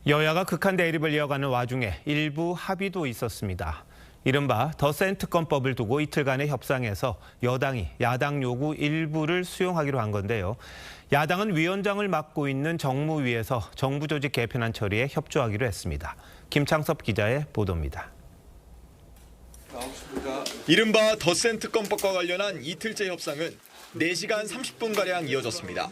여야가 극한 대립을 이어가는 와중에 일부 합의도 있었습니다. 이른바 더 센 특검법을 두고 이틀간의 협상에서 여당이 야당 요구 일부를 수용하기로 한 건데요. 야당은 위원장을 맡고 있는 정무위에서 정부 조직 개편안 처리에 협조하기로 했습니다. 김창섭 기자의 보도입니다. 이른바 더 센 특검법과 관련한 이틀째 협상은 4시간 30분가량 이어졌습니다.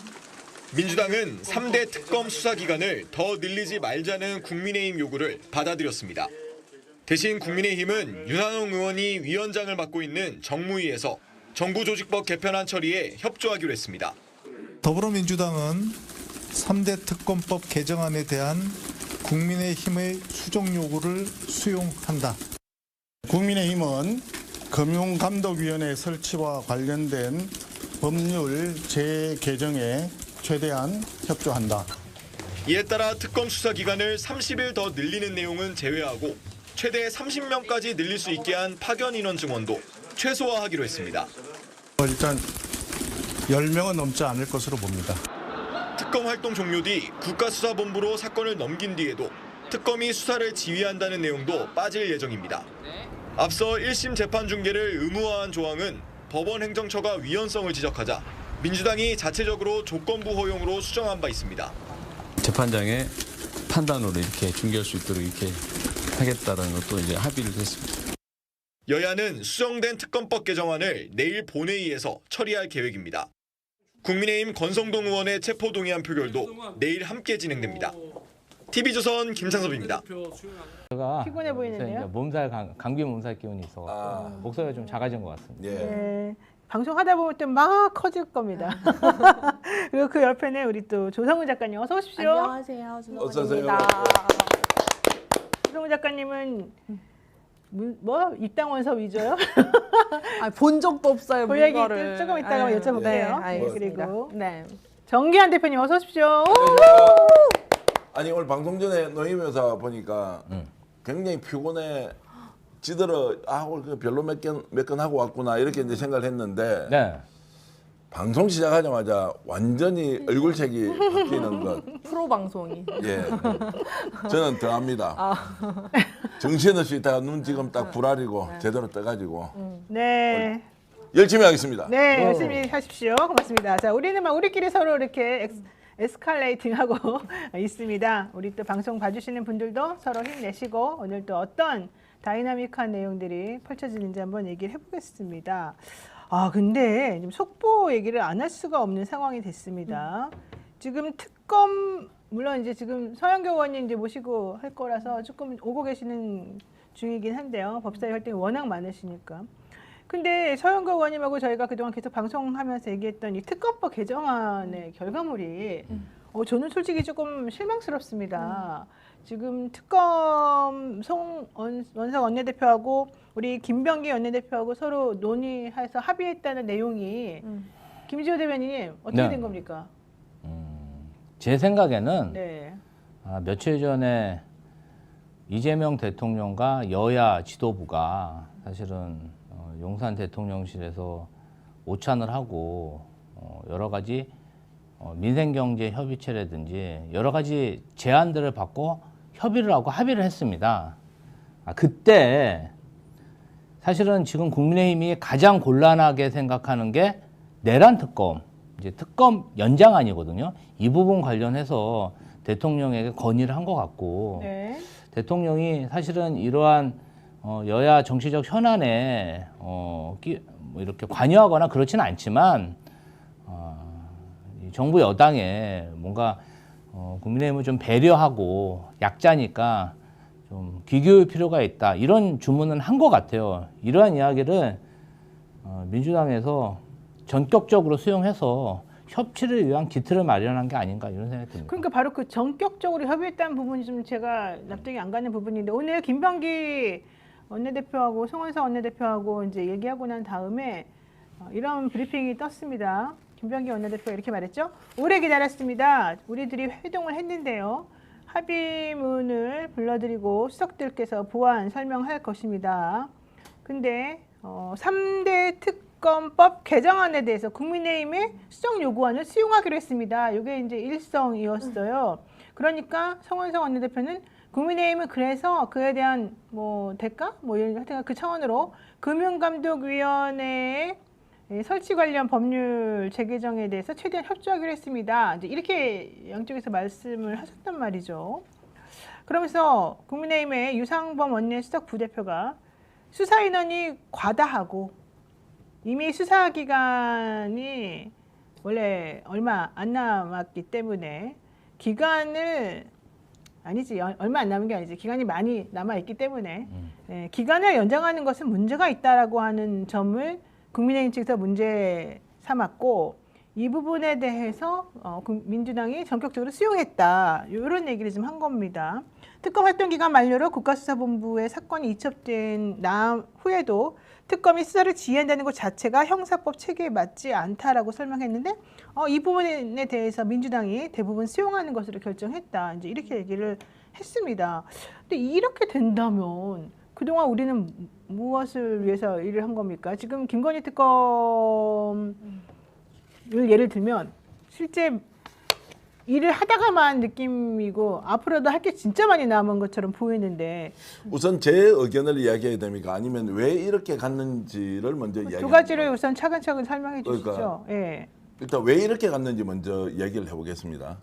민주당은 3대 특검 수사 기간을 더 늘리지 말자는 국민의힘 요구를 받아들였습니다. 대신 국민의힘은 윤한홍 의원이 위원장을 맡고 있는 정무위에서 정부조직법 개편안 처리에 협조하기로 했습니다. 더불어민주당은 3대 특검법 개정안에 대한 국민의힘의 수정 요구를 수용한다. 국민의힘은 금융감독위원회 설치와 관련된 법률 재개정에 최대한 협조한다. 이에 따라 특검 수사 기간을 30일 더 늘리는 내용은 제외하고 최대 30명까지 늘릴 수 있게 한 파견 인원 증원도 최소화하기로 했습니다. 일단 10명은 넘지 않을 것으로 봅니다. 특검 활동 종료 뒤 국가수사본부로 사건을 넘긴 뒤에도 특검이 수사를 지휘한다는 내용도 빠질 예정입니다. 앞서 1심 재판 중계를 의무화한 조항은 법원 행정처가 위헌성을 지적하자 민주당이 자체적으로 조건부 허용으로 수정한 바 있습니다. 재판장의 판단으로 이렇게 중개할 수 있도록 이렇게 하겠다라는 것도 이제 합의를 했습니다. 여야는 수정된 특검법 개정안을 내일 본회의에서 처리할 계획입니다. 국민의힘 권성동 의원의 체포동의안 표결도 내일 함께 진행됩니다. TV조선 김창섭입니다. 제가 피곤해 보이는데요? 몸살 감기 몸살 기운이 있어 목소리가 좀 작아진 것 같습니다. 네. 방송하다 보면 또 막 커질 겁니다. 그리고 그 옆에는 우리 또 조성우 작가님 어서 오십시오. 안녕하세요. 조성우입니다. 조성우 작가님은 뭐 입당 원서 위조요? 본 적도 없어요. 그 얘기 문거를. 조금 이따가 여쭤볼게요. 네, 알겠습니다. 그리고 네. 정기한 대표님 어서 오십시오. 아니 오늘 방송 전에 노임에서 보니까 굉장히 피곤해 지들어 오늘 별로 몇 건 하고 왔구나 이렇게 이제 생각을 했는데 네. 방송 시작하자마자 완전히 얼굴색이 바뀌는 것. 프로 방송이. 예, 저는 더합니다. 정신없이 있다가 눈 지금 딱 불알이고 제대로 떠가지고 네. 열심히 하겠습니다. 네, 열심히 하십시오. 고맙습니다. 자, 우리는 막 우리끼리 서로 이렇게 에스컬레이팅하고 있습니다. 우리 또 방송 봐주시는 분들도 서로 힘내시고 오늘 또 어떤 다이나믹한 내용들이 펼쳐지는지 한번 얘기를 해보겠습니다. 근데 지금 속보 얘기를 안 할 수가 없는 상황이 됐습니다. 지금 특검 물론 이제 지금 서영교 의원님 이제 모시고 할 거라서 조금 오고 계시는 중이긴 한데요. 법사위 활동이 워낙 많으시니까. 근데 서영교 의원님하고 저희가 그동안 계속 방송하면서 얘기했던 이 특검법 개정안의 결과물이 저는 솔직히 조금 실망스럽습니다. 지금 특검 원석 원내대표하고 우리 김병기 원내대표하고 서로 논의해서 합의했다는 내용이 김지호 대변인님 어떻게 네. 된 겁니까? 제 생각에는 네. 며칠 전에 이재명 대통령과 여야 지도부가 사실은 용산 대통령실에서 오찬을 하고 여러 가지 민생경제 협의체라든지 여러 가지 제안들을 받고 협의를 하고 합의를 했습니다. 그때 사실은 지금 국민의힘이 가장 곤란하게 생각하는 게 내란 특검, 이제 특검 연장안이거든요. 이 부분 관련해서 대통령에게 건의를 한 것 같고 네. 대통령이 사실은 이러한 여야 정치적 현안에 뭐 이렇게 관여하거나 그렇지는 않지만 정부 여당에 뭔가 국민의힘을 좀 배려하고 약자니까 좀 귀기울 필요가 있다 이런 주문은 한 것 같아요. 이러한 이야기를 민주당에서 전격적으로 수용해서 협치를 위한 기틀을 마련한 게 아닌가 이런 생각이 듭니다. 그러니까 바로 그 전격적으로 협의했다는 부분이 좀 제가 납득이 안 가는 부분인데 오늘 김병기 원내대표하고 송원석 원내대표하고 이제 얘기하고 난 다음에 이런 브리핑이 떴습니다. 김병기 원내대표가 이렇게 말했죠. 오래 기다렸습니다. 우리들이 회동을 했는데요. 합의문을 불러드리고 수석들께서 보완 설명할 것입니다. 근데 3대 특검법 개정안에 대해서 국민의힘의 수정 요구안을 수용하기로 했습니다. 이게 이제 일성이었어요. 그러니까 성원석 원내대표는 국민의힘은 그래서 그에 대한 뭐 대가 뭐 이런 하여튼 그 차원으로 금융감독위원회의 설치 관련 법률 재개정에 대해서 최대한 협조하기로 했습니다. 이제 이렇게 양쪽에서 말씀을 하셨단 말이죠. 그러면서 국민의힘의 유상범 원내수석 부대표가 수사 인원이 과다하고 이미 수사 기간이 원래 얼마 안 남았기 때문에 기간을 아니지 얼마 안 남은 게 아니지 기간이 많이 남아 있기 때문에 기간을 연장하는 것은 문제가 있다라고 하는 점을 국민의힘 측에서 문제 삼았고 이 부분에 대해서 민주당이 전격적으로 수용했다 이런 얘기를 좀 한 겁니다. 특검 활동 기간 만료로 국가수사본부에 사건이 이첩된 후에도 특검이 수사를 지휘한다는 것 자체가 형사법 체계에 맞지 않다라고 설명했는데 이 부분에 대해서 민주당이 대부분 수용하는 것으로 결정했다. 이제 이렇게 얘기를 했습니다. 근데 이렇게 된다면 그동안 우리는 무엇을 위해서 일을 한 겁니까? 지금 김건희 특검을 예를 들면 실제 일을 하다가만 느낌이고 앞으로도 할 게 진짜 많이 남은 것처럼 보이는데 우선 제 의견을 이야기해야 됩니까? 아니면 왜 이렇게 갔는지를 먼저 이야기해야 두 가지를 우선 차근차근 설명해 주시죠. 그러니까 예. 일단 왜 이렇게 갔는지 먼저 이야기를 해보겠습니다.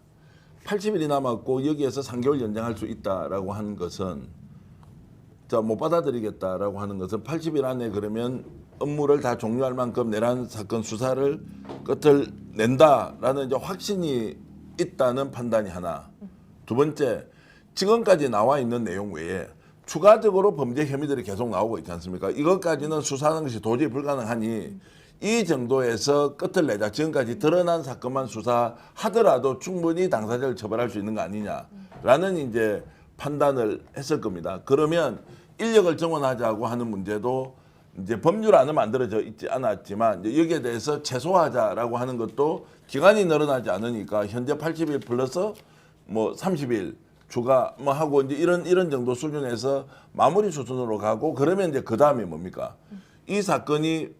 80일이 남았고 여기에서 3개월 연장할 수 있다라고 하는 것은 못 받아들이겠다라고 하는 것은 80일 안에 그러면 업무를 다 종료할 만큼 내란 사건 수사를 끝을 낸다라는 이제 확신이 있다는 판단이 하나. 두 번째, 지금까지 나와 있는 내용 외에 추가적으로 범죄 혐의들이 계속 나오고 있지 않습니까? 이것까지는 수사하는 것이 도저히 불가능하니 이 정도에서 끝을 내자. 지금까지 드러난 사건만 수사하더라도 충분히 당사자를 처벌할 수 있는 거 아니냐라는 이제 판단을 했을 겁니다. 그러면 인력을 정원하자고 하는 문제도 이제 법률안은 만들어져 있지 않았지만 이제 여기에 대해서 최소화하자라고 하는 것도 기간이 늘어나지 않으니까 현재 80일 플러스 뭐 30일 추가 뭐 하고 이제 이런 정도 수준에서 마무리 수준으로 가고 그러면 이제 그 다음에 뭡니까? 이 사건이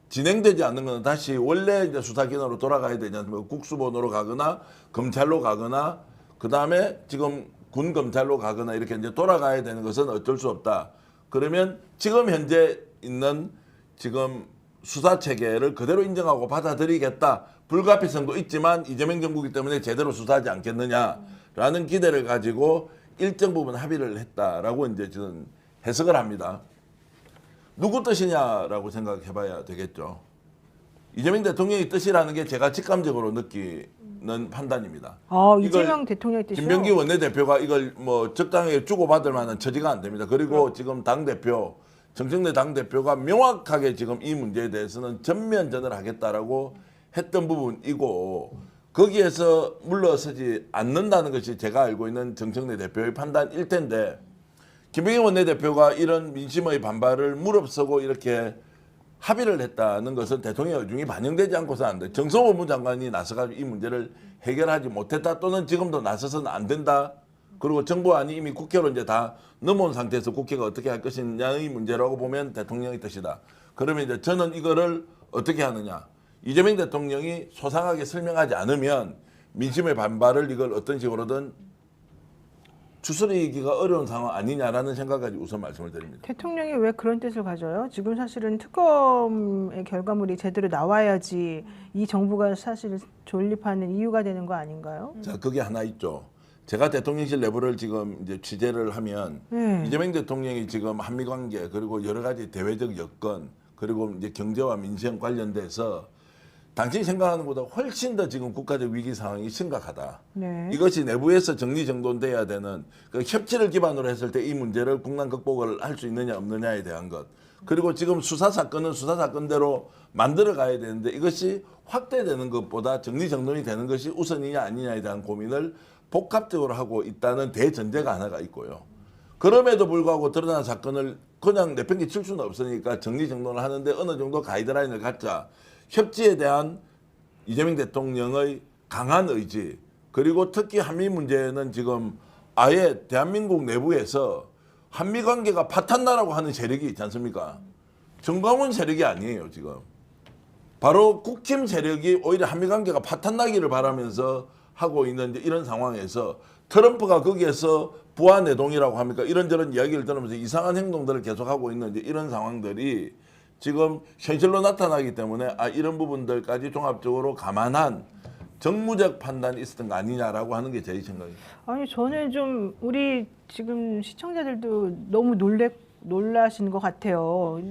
진행되지 않는 것은 다시 원래 이제 수사기관으로 돌아가야 되지 않습니까? 국수본으로 가거나 검찰로 가거나 그 다음에 지금 군 검찰로 가거나 이렇게 이제 돌아가야 되는 것은 어쩔 수 없다. 그러면 지금 현재 있는 지금 수사 체계를 그대로 인정하고 받아들이겠다. 불가피성도 있지만 이재명 정부이기 때문에 제대로 수사하지 않겠느냐라는 기대를 가지고 일정 부분 합의를 했다라고 이제 저는 해석을 합니다. 누구 뜻이냐라고 생각해봐야 되겠죠. 이재명 대통령의 뜻이라는 게 제가 직감적으로 느끼는 판단입니다. 이재명 대통령의 뜻이요? 김병기 원내대표가 이걸 뭐 적당하게 주고받을 만한 처지가 안 됩니다. 그리고 지금 당대표 정청래 당대표가 명확하게 지금 이 문제에 대해서는 전면전을 하겠다라고 했던 부분이고 거기에서 물러서지 않는다는 것이 제가 알고 있는 정청래 대표의 판단일 텐데 김병기 원내대표가 이런 민심의 반발을 무릅쓰고 이렇게 합의를 했다는 것은 대통령의 의중이 반영되지 않고서 안 돼. 정성호 법무장관이 나서가지고 이 문제를 해결하지 못했다 또는 지금도 나서서는 안 된다. 그리고 정부안이 이미 국회로 이제 다 넘어온 상태에서 국회가 어떻게 할 것이냐의 문제라고 보면 대통령의 뜻이다. 그러면 이제 저는 이거를 어떻게 하느냐. 이재명 대통령이 소상하게 설명하지 않으면 민심의 반발을 이걸 어떤 식으로든 추스리기가 어려운 상황 아니냐라는 생각까지 우선 말씀을 드립니다. 대통령이 왜 그런 뜻을 가져요? 지금 사실은 특검의 결과물이 제대로 나와야지 이 정부가 사실 존립하는 이유가 되는 거 아닌가요? 자, 그게 하나 있죠. 제가 대통령실 내부를 지금 이제 취재를 하면 이재명 대통령이 지금 한미 관계 그리고 여러 가지 대외적 여건 그리고 이제 경제와 민생 관련돼서 당신이 생각하는 것보다 훨씬 더 지금 국가적 위기 상황이 심각하다. 네. 이것이 내부에서 정리정돈돼야 되는 그 협치를 기반으로 했을 때 이 문제를 국난 극복을 할 수 있느냐 없느냐에 대한 것. 그리고 지금 수사 사건은 수사 사건대로 만들어 가야 되는데 이것이 확대되는 것보다 정리정돈이 되는 것이 우선이냐 아니냐에 대한 고민을 복합적으로 하고 있다는 대전제가 하나가 있고요. 그럼에도 불구하고 드러난 사건을 그냥 내팽개칠 수는 없으니까 정리정돈을 하는데 어느 정도 가이드라인을 갖자. 협치에 대한 이재명 대통령의 강한 의지 그리고 특히 한미 문제는 지금 아예 대한민국 내부에서 한미 관계가 파탄나라고 하는 세력이 있지 않습니까? 정광훈 세력이 아니에요 지금. 바로 국힘 세력이 오히려 한미 관계가 파탄나기를 바라면서 하고 있는 이런 상황에서 트럼프가 거기에서 부하 내동이라고 합니까? 이런저런 이야기를 들으면서 이상한 행동들을 계속하고 있는 이제 이런 상황들이 지금 현실로 나타나기 때문에 이런 부분들까지 종합적으로 감안한 정무적 판단이 있었던 거 아니냐라고 하는 게 제 생각입니다. 아니 저는 좀 우리 지금 시청자들도 너무 놀라신 것 같아요.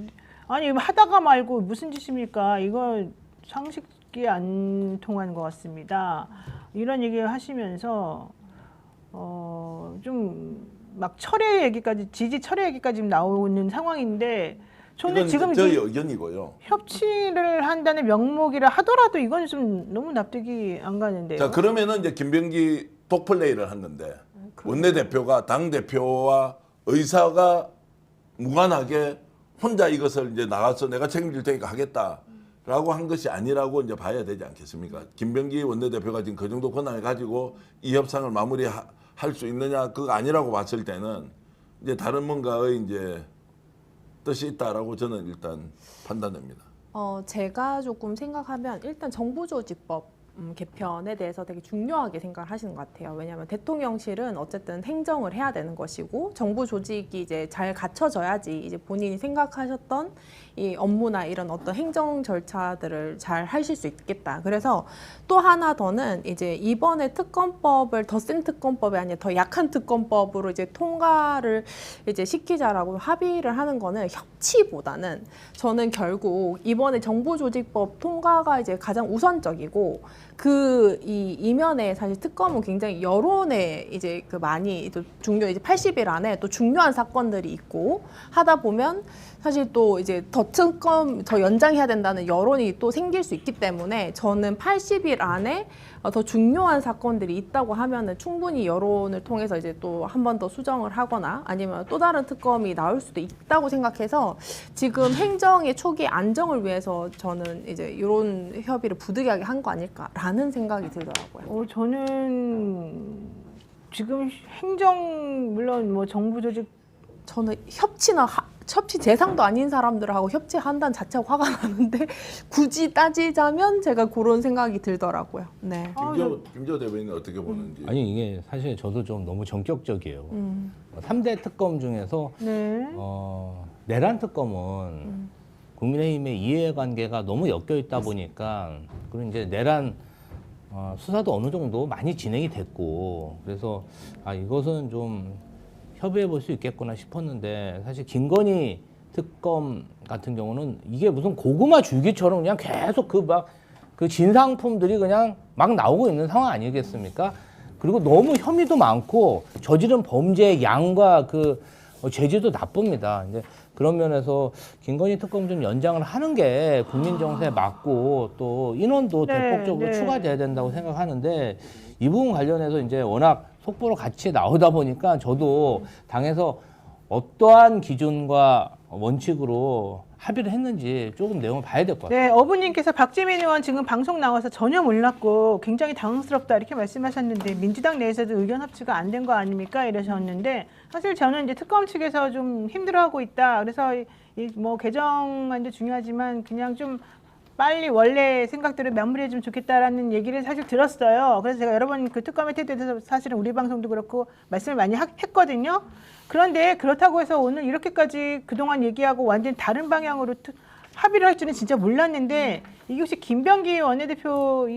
아니 하다가 말고 무슨 짓입니까? 이거 상식이 안 통하는 것 같습니다. 이런 얘기를 하시면서 좀 막 철회 얘기까지 지지 철회 얘기까지 지금 나오는 상황인데 저는 지금 저희 의견이고요. 협치를 한다는 명목이라 하더라도 이건 좀 너무 납득이 안 가는데요. 자 그러면은 이제 김병기 독플레이를 한 건데 원내대표가 당 대표와 의사가 무관하게 혼자 이것을 이제 나가서 내가 책임질 테니까 하겠다라고 한 것이 아니라고 이제 봐야 되지 않겠습니까? 김병기 원내대표가 지금 그 정도 권한을 가지고 이 협상을 마무리할 수 있느냐 그거 아니라고 봤을 때는 이제 다른 뭔가의 이제 뜻이 있다라고 저는 일단 판단됩니다. 제가 조금 생각하면 일단 정부조직법 개편에 대해서 되게 중요하게 생각을 하시는 것 같아요. 왜냐하면 대통령실은 어쨌든 행정을 해야 되는 것이고 정부 조직이 이제 잘 갖춰져야지 이제 본인이 생각하셨던 이 업무나 이런 어떤 행정 절차들을 잘 하실 수 있겠다. 그래서 또 하나 더는 이제 이번에 특검법을 더 센 특검법이 아니라 더 약한 특검법으로 이제 통과를 이제 시키자라고 합의를 하는 거는 협치보다는 저는 결국 이번에 정부조직법 통과가 이제 가장 우선적이고 그 이면에 사실 특검은 굉장히 여론에 이제 그 많이 또 이제 80일 안에 또 중요한 사건들이 있고 하다 보면 사실 또 이제 더 특검 더 연장해야 된다는 여론이 또 생길 수 있기 때문에 저는 80일 안에 더 중요한 사건들이 있다고 하면은 충분히 여론을 통해서 이제 또 한 번 더 수정을 하거나 아니면 또 다른 특검이 나올 수도 있다고 생각해서 지금 행정의 초기 안정을 위해서 저는 이제 이런 협의를 부득이하게 한 거 아닐까라는 생각이 들더라고요. 저는 지금 행정 물론 뭐 정부 조직 저는 협치 대상도 아닌 사람들하고 협치한다는 자체가 화가 나는데 굳이 따지자면 제가 그런 생각이 들더라고요. 네. 김재호 대변인은 어떻게 보는지. 아니 이게 사실 저도 좀 너무 전격적이에요. 3대 특검 중에서 네. 내란 특검은 국민의힘의 이해관계가 너무 엮여 있다 보니까 그리고 이제 내란 수사도 어느 정도 많이 진행이 됐고 그래서 이것은 좀 협의해 볼 수 있겠구나 싶었는데 사실 김건희 특검 같은 경우는 이게 무슨 고구마 줄기처럼 그냥 계속 그 진상품들이 그냥 막 나오고 있는 상황 아니겠습니까? 그리고 너무 혐의도 많고 저지른 범죄의 양과 그 죄질도 나쁩니다. 이제 그런 면에서 김건희 특검 좀 연장을 하는 게 국민 정서에 맞고 또 인원도 대폭적으로 추가돼야 된다고 생각하는데 이 부분 관련해서 이제 워낙 속보로 같이 나오다 보니까 저도 당에서 어떠한 기준과 원칙으로 합의를 했는지 조금 내용을 봐야 될 것 같아요. 네, 어부님께서 박지민 의원 지금 방송 나와서 전혀 몰랐고 굉장히 당황스럽다 이렇게 말씀하셨는데 민주당 내에서도 의견 합치가 안 된 거 아닙니까? 이러셨는데 사실 저는 이제 특검 측에서 좀 힘들어하고 있다. 그래서 뭐 개정안도 중요하지만 그냥 좀 빨리 원래 생각대로 마무리해주면 좋겠다라는 얘기를 사실 들었어요. 그래서 제가 여러 번 그 특검의 태도에 대해서 사실은 우리 방송도 그렇고 말씀을 많이 했거든요. 그런데 그렇다고 해서 오늘 이렇게까지 그동안 얘기하고 완전히 다른 방향으로 합의를 할 줄은 진짜 몰랐는데 이게 혹시 김병기 원내대표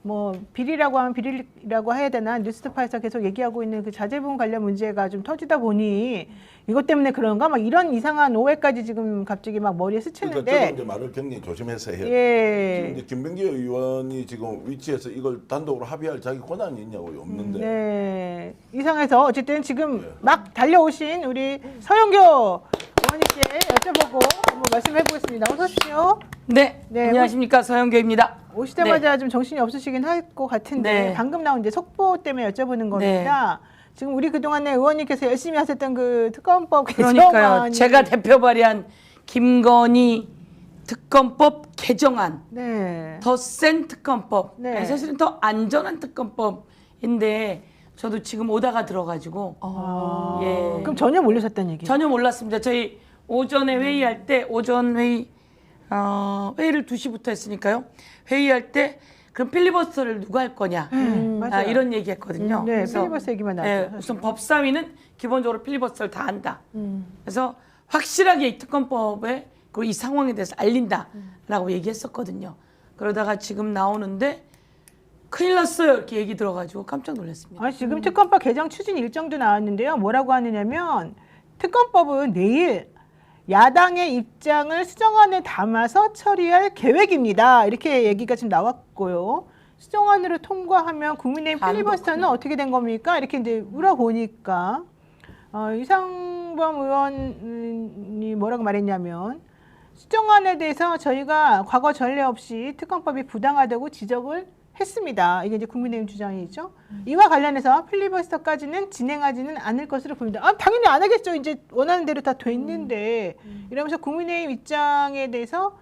뭐 비리라고 하면 비리라고 해야 되나 뉴스타파에서 계속 얘기하고 있는 그 자제분 관련 문제가 좀 터지다 보니 이것 때문에 그런가 막 이런 이상한 오해까지 지금 갑자기 막 머리에 스치는데 그러니까 이제 말을 굉장히 조심해서 해요. 지금 이제 김병기 의원이 지금 위치에서 이걸 단독으로 합의할 자기 권한이 있냐고요? 없는데. 네. 이상해서 어쨌든 지금 막 달려오신 우리 서영교 의원님께 여쭤보고 한번 말씀해 보겠습니다. 어서 오십시오. 네, 안녕하십니까, 서영교입니다. 오시자마자 좀 정신이 없으시긴 할 것 같은데 방금 나온 이제 속보 때문에 여쭤보는 겁니다. 지금 우리 그동안에 의원님께서 열심히 하셨던 그 특검법 개정안이 그러니까요. 제가 대표 발의한 김건희 특검법 개정안, 더 센 특검법, 아니, 사실은 더 안전한 특검법인데 저도 지금 오다가 들어가지고 그럼 전혀 모르셨다는 얘기예요? 전혀 몰랐습니다. 저희 오전에 회의할 때 오전 회의를 2시부터 했으니까요. 회의할 때 그럼 필리버스터를 누가 할 거냐? 맞아요. 이런 얘기했거든요. 네, 그래서, 필리버스터 얘기만 나왔죠. 네, 우선 법사위는 기본적으로 필리버스터를 다 한다. 그래서 확실하게 이 특검법에 그리고 이 상황에 대해서 알린다라고 얘기했었거든요. 그러다가 지금 나오는데 큰일 났어요 이렇게 얘기 들어가지고 깜짝 놀랐습니다. 지금 특검법 개정 추진 일정도 나왔는데요. 뭐라고 하느냐면 특검법은 내일 야당의 입장을 수정안에 담아서 처리할 계획입니다. 이렇게 얘기가 지금 나왔고요. 수정안으로 통과하면 국민의힘 필리버스터는 어떻게 된 겁니까? 이렇게 이제 물어보니까 이상범 의원이 뭐라고 말했냐면 수정안에 대해서 저희가 과거 전례 없이 특검법이 부당하다고 지적을 했습니다. 이게 이제 국민의힘 주장이죠. 이와 관련해서 필리버스터까지는 진행하지는 않을 것으로 보입니다. 당연히 안 하겠죠. 이제 원하는 대로 다 됐는데 이러면서 국민의힘 입장에 대해서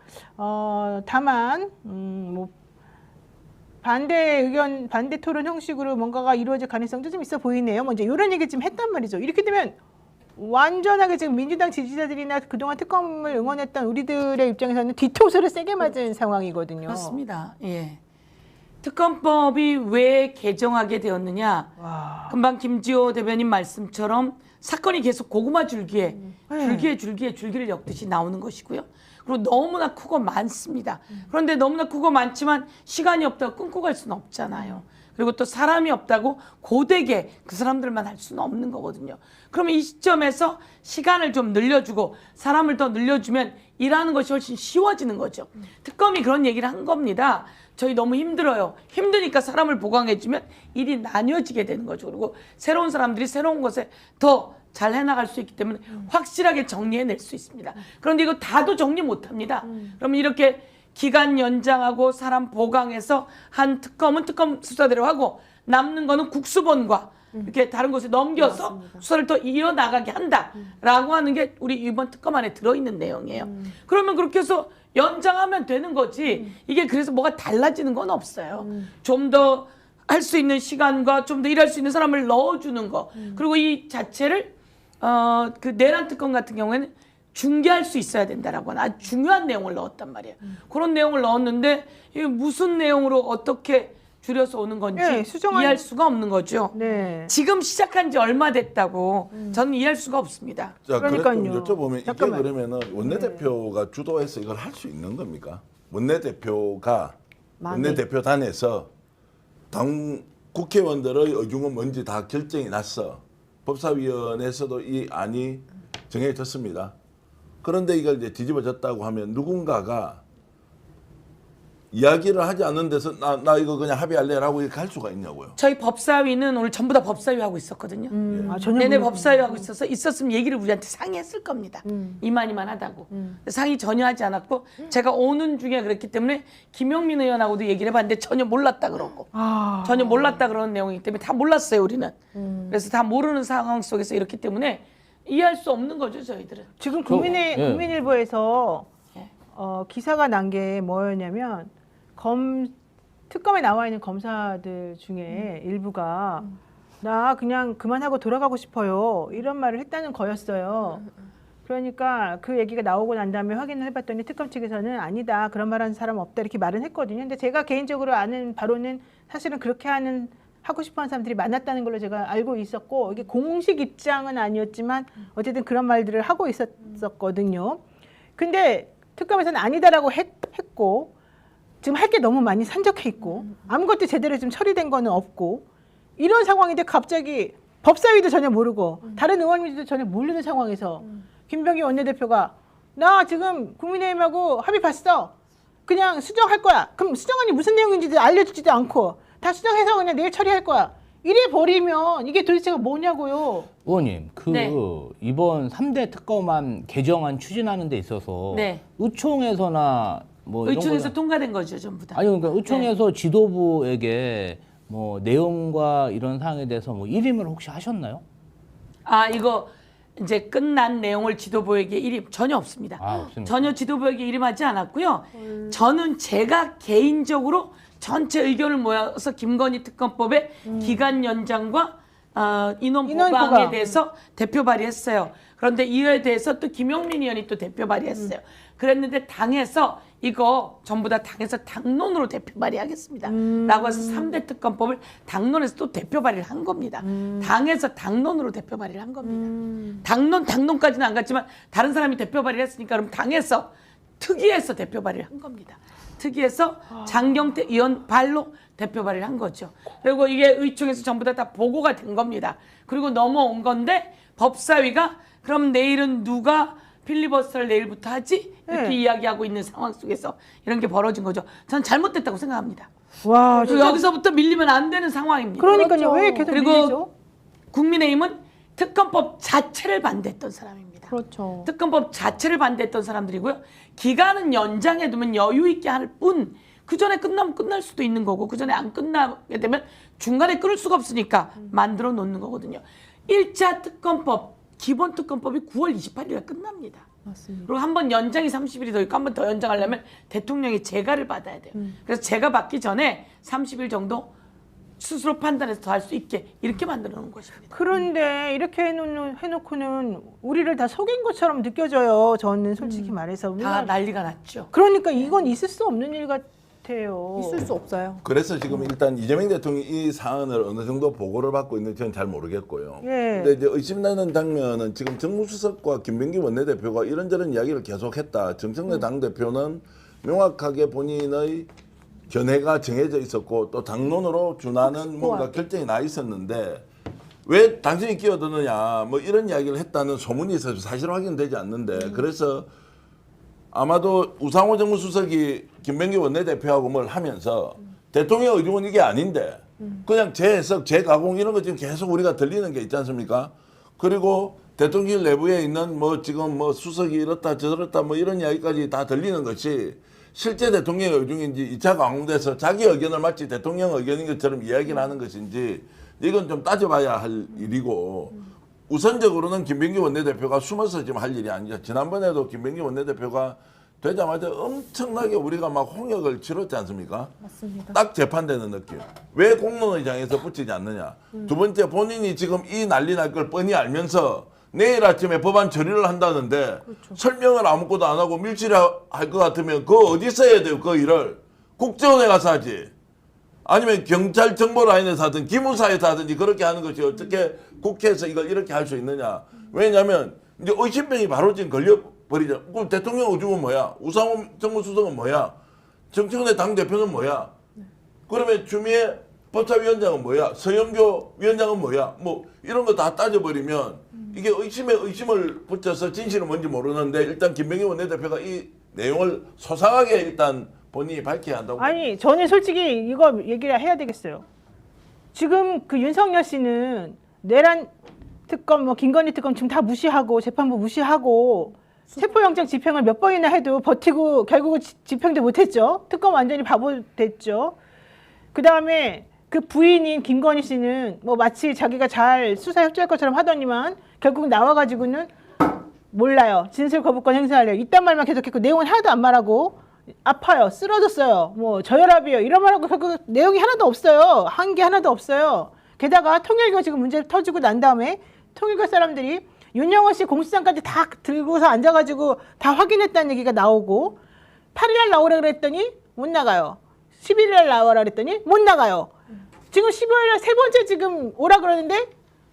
다만 뭐 반대 의견, 반대 토론 형식으로 뭔가가 이루어질 가능성도 좀 있어 보이네요. 뭐 이제 이런 얘기 좀 했단 말이죠. 이렇게 되면 완전하게 지금 민주당 지지자들이나 그동안 특검을 응원했던 우리들의 입장에서는 뒤통수를 세게 맞은 상황이거든요. 그렇습니다. 예. 특검법이 왜 개정하게 되었느냐? 금방 김지호 대변인 말씀처럼 사건이 계속 고구마 줄기에 줄기를 엮듯이 나오는 것이고요. 그리고 너무나 크고 많습니다. 그런데 너무나 크고 많지만 시간이 없다고 끊고 갈 수는 없잖아요. 그리고 또 사람이 없다고 고되게 그 사람들만 할 수는 없는 거거든요. 그러면 이 시점에서 시간을 좀 늘려주고 사람을 더 늘려주면 일하는 것이 훨씬 쉬워지는 거죠. 특검이 그런 얘기를 한 겁니다. 저희 너무 힘들어요. 힘드니까 사람을 보강해주면 일이 나뉘어지게 되는 거죠. 그리고 새로운 사람들이 새로운 것에 더 잘 해나갈 수 있기 때문에 확실하게 정리해낼 수 있습니다. 그런데 이거 다도 정리 못합니다. 그러면 이렇게 기간 연장하고 사람 보강해서 한 특검은 특검 수사대로 하고 남는 거는 국수본과 이렇게 다른 곳에 넘겨서 맞습니다. 수사를 더 이어나가게 한다라고 하는 게 우리 이번 특검 안에 들어있는 내용이에요. 그러면 그렇게 해서 연장하면 되는 거지 이게 그래서 뭐가 달라지는 건 없어요. 좀 더 할 수 있는 시간과 좀 더 일할 수 있는 사람을 넣어주는 거 그리고 이 자체를 그 내란 특검 같은 경우에는 중계할 수 있어야 된다라고 하는 아주 중요한 내용을 넣었단 말이에요. 그런 내용을 넣었는데 이게 무슨 내용으로 어떻게 줄여서 오는 건지 이해할 수가 없는 거죠. 지금 시작한 지 얼마 됐다고 저는 이해할 수가 없습니다. 자, 그러니까요. 그래 좀 여쭤보면 잠깐만. 이게 그러면은 원내대표가 주도해서 이걸 할 수 있는 겁니까? 원내대표가 원내대표단에서 당 국회의원들의 의중은 뭔지 다 결정이 났어. 법사위원회에서도 이 안이 정해졌습니다. 그런데 이걸 이제 뒤집어졌다고 하면 누군가가 이야기를 하지 않는 데서 나 이거 그냥 합의할래라고 이렇게 할 수가 있냐고요. 저희 법사위는 오늘 전부 다 법사위 하고 있었거든요. 내내 법사위 하고 있었으면 얘기를 우리한테 상의했을 겁니다. 이만 하다고. 상의 전혀 하지 않았고 제가 오는 중에 그랬기 때문에 김용민 의원하고도 얘기를 해봤는데 전혀 몰랐다 그러고 전혀 몰랐다 그러는 내용이기 때문에 다 몰랐어요 우리는. 그래서 다 모르는 상황 속에서 이렇기 때문에 이해할 수 없는 거죠 저희들은. 지금 국민일보에서 기사가 난 게 뭐였냐면 특검에 나와 있는 검사들 중에 일부가 나 그냥 그만하고 돌아가고 싶어요 이런 말을 했다는 거였어요. 그러니까 그 얘기가 나오고 난 다음에 확인을 해봤더니 특검 측에서는 아니다 그런 말하는 사람 없다 이렇게 말은 했거든요. 근데 제가 개인적으로 아는 바로는 사실은 그렇게 하고 싶어하는 사람들이 많았다는 걸로 제가 알고 있었고 이게 공식 입장은 아니었지만 어쨌든 그런 말들을 하고 있었거든요. 근데 특검에서는 아니다라고 했고 지금 할 게 너무 많이 산적해 있고 아무것도 제대로 좀 처리된 거는 없고 이런 상황인데 갑자기 법사위도 전혀 모르고 다른 의원님들도 전혀 모르는 상황에서 김병기 원내대표가 나 지금 국민의힘하고 합의 봤어. 그냥 수정할 거야. 그럼 수정안이 무슨 내용인지도 알려주지도 않고 다 수정해서 그냥 내일 처리할 거야. 이래 버리면 이게 도대체가 뭐냐고요. 의원님, 이번 3대 특검안 개정안 추진하는 데 있어서 의총에서나 뭐 의총에서 통과된 거죠 전부 다. 아니 그러니까 의총에서 지도부에게 뭐 내용과 이런 사항에 대해서 뭐 일임을 혹시 하셨나요? 이거 이제 끝난 내용을 지도부에게 일임 전혀 없습니다. 없습니다. 전혀 지도부에게 일임하지 않았고요. 저는 제가 개인적으로 전체 의견을 모아서 김건희 특검법의 기간 연장과 인원 보강에 대해서 대표 발의했어요. 그런데 이에 대해서 또 김용민 의원이 또 대표 발의했어요. 그랬는데 당에서 이거 전부 다 당에서 당론으로 대표 발의하겠습니다. 라고 해서 3대 특검법을 당론에서 또 대표 발의를 한 겁니다. 당에서 당론으로 대표 발의를 한 겁니다. 당론까지는 안 갔지만 다른 사람이 대표 발의를 했으니까 그럼 당에서 특위에서 대표 발의를 한 겁니다. 특위에서 장경태 의원 발로 대표 발의를 한 거죠. 그리고 이게 의총에서 전부 다 보고가 된 겁니다. 그리고 넘어온 건데 법사위가 그럼 내일은 누가 필리버스터를 내일부터 하지? 이렇게 이야기하고 있는 상황 속에서 이런 게 벌어진 거죠. 저는 잘못됐다고 생각합니다. 와, 진짜. 여기서부터 밀리면 안 되는 상황입니다. 그러니까요. 그렇죠. 왜 계속 그리고 밀리죠? 국민의힘은 특검법 자체를 반대했던 사람입니다. 그렇죠. 특검법 자체를 반대했던 사람들이고요. 기간은 연장해 두면 여유 있게 할 뿐 그 전에 끝나면 끝날 수도 있는 거고 그 전에 안 끝나게 되면 중간에 끊을 수가 없으니까 만들어 놓는 거거든요. 1차 특검법, 기본 특검법이 9월 28일에 끝납니다. 맞습니다. 그리고 한 번 연장이 30일이 더 있고 한 번 더 연장하려면 대통령이 재가를 받아야 돼요. 그래서 재가 받기 전에 30일 정도 스스로 판단해서 더 할 수 있게 이렇게 만들어 놓은 것입니다. 그런데 이렇게 해놓고는 우리를 다 속인 것처럼 느껴져요. 저는 솔직히 말해서. 다 난리가 났죠. 그러니까 이건 있을 수 없는 일 같아요. 있을 수 없어요. 그래서 지금 일단 이재명 대통령이 이 사안을 어느 정도 보고를 받고 있는지 저는 잘 모르겠고요. 예. 근데 이제 의심나는 장면은 지금 정무수석과 김병기 원내대표가 이런저런 이야기를 계속했다. 정청래 당대표는 명확하게 본인의 견해가 정해져 있었고 또 당론으로 준하는 뭔가 결정이 나 있었는데 왜 당신이 끼어드느냐 뭐 이런 이야기를 했다는 소문이 있어서 사실 확인되지 않는데 그래서 아마도 우상호 정무수석이 김병기 원내대표하고 뭘 하면서 대통령 의중은 이게 아닌데 그냥 제 해석, 제 가공 이런 거 지금 계속 우리가 들리는 게 있지 않습니까? 그리고 대통령 내부에 있는 뭐 지금 뭐 수석이 이렇다 저렇다 뭐 이런 이야기까지 다 들리는 것이 실제 대통령의 의중인지 2차 강공돼서 자기 의견을 마치 대통령 의견인 것처럼 이야기를 하는 것인지 이건 좀 따져봐야 할 일이고 우선적으로는 김병기 원내대표가 숨어서 지금 할 일이 아니죠. 지난번에도 김병기 원내대표가 되자마자 엄청나게 우리가 막 홍역을 치렀지 않습니까? 맞습니다. 딱 재판되는 느낌. 왜 공론의장에서 붙이지 않느냐. 두 번째 본인이 지금 이 난리 날 걸 뻔히 알면서 내일 아침에 법안 처리를 한다는데 설명을 아무것도 안 하고 밀치를 할 것 같으면 그거 어디서 해야 돼요? 그 일을. 국정원에 가서 하지. 아니면 경찰 정보라인에서 하든 기무사에서 하든지 그렇게 하는 것이 어떻게 국회에서 이걸 이렇게 할 수 있느냐. 왜냐하면 이제 의심병이 바로 지금 걸려버리죠. 그럼 대통령 의중은 뭐야? 우상호 정무수석은 뭐야? 정청래 당대표는 뭐야? 그러면 추미애 법사위원장은 뭐야? 서영교 위원장은 뭐야? 뭐 이런 거 다 따져버리면 이게 의심에 의심을 붙여서 진실은 뭔지 모르는데 일단 김병기 원내대표가 이 내용을 소상하게 일단 본인이 밝혀야 한다고. 아니 저는 솔직히 이거 얘기를 해야 되겠어요. 지금 그 윤석열 씨는 내란 특검, 뭐 김건희 특검 지금 다 무시하고 재판부 무시하고 체포영장 집행을 몇 번이나 해도 버티고 결국은 집행도 못했죠. 특검 완전히 바보 됐죠. 그 다음에 그 부인인 김건희 씨는 뭐 마치 자기가 잘 수사 협조할 것처럼 하더니만 결국 나와가지고는 몰라요. 진술 거부권 행사하려고 이딴 말만 계속했고 내용은 하나도 안 말하고 아파요. 쓰러졌어요. 뭐 저혈압이요. 이런 말하고 결국 내용이 하나도 없어요. 한 게 하나도 없어요. 게다가 통일교 지금 문제 터지고 난 다음에 통일교 사람들이 윤영호 씨 공수장까지 다 들고서 앉아가지고 다 확인했다는 얘기가 나오고 8일날 나오라 그랬더니 못 나가요. 11일날 나오라 그랬더니 못 나가요. 지금 15일날 세 번째 지금 오라 그러는데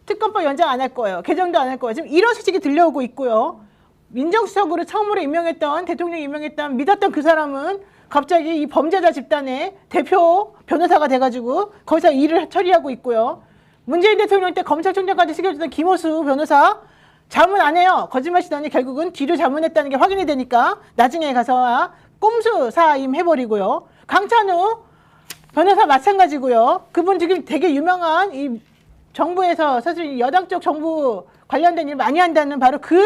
특검법 연장 안 할 거예요. 개정도 안 할 거예요. 지금 이런 소식이 들려오고 있고요. 민정수석으로 처음으로 임명했던 대통령이 임명했던 믿었던 그 사람은 갑자기 이 범죄자 집단의 대표 변호사가 돼가지고 거기서 일을 처리하고 있고요. 문재인 대통령 때 검찰총장까지 시켜주던 김호수 변호사 자문 안 해요. 거짓말치더니 결국은 뒤로 자문했다는 게 확인이 되니까 나중에 가서 꼼수 사임 해버리고요. 강찬우 변호사 마찬가지고요. 그분 지금 되게 유명한 이 정부에서 사실 여당 쪽 정부 관련된 일 많이 한다는 바로 그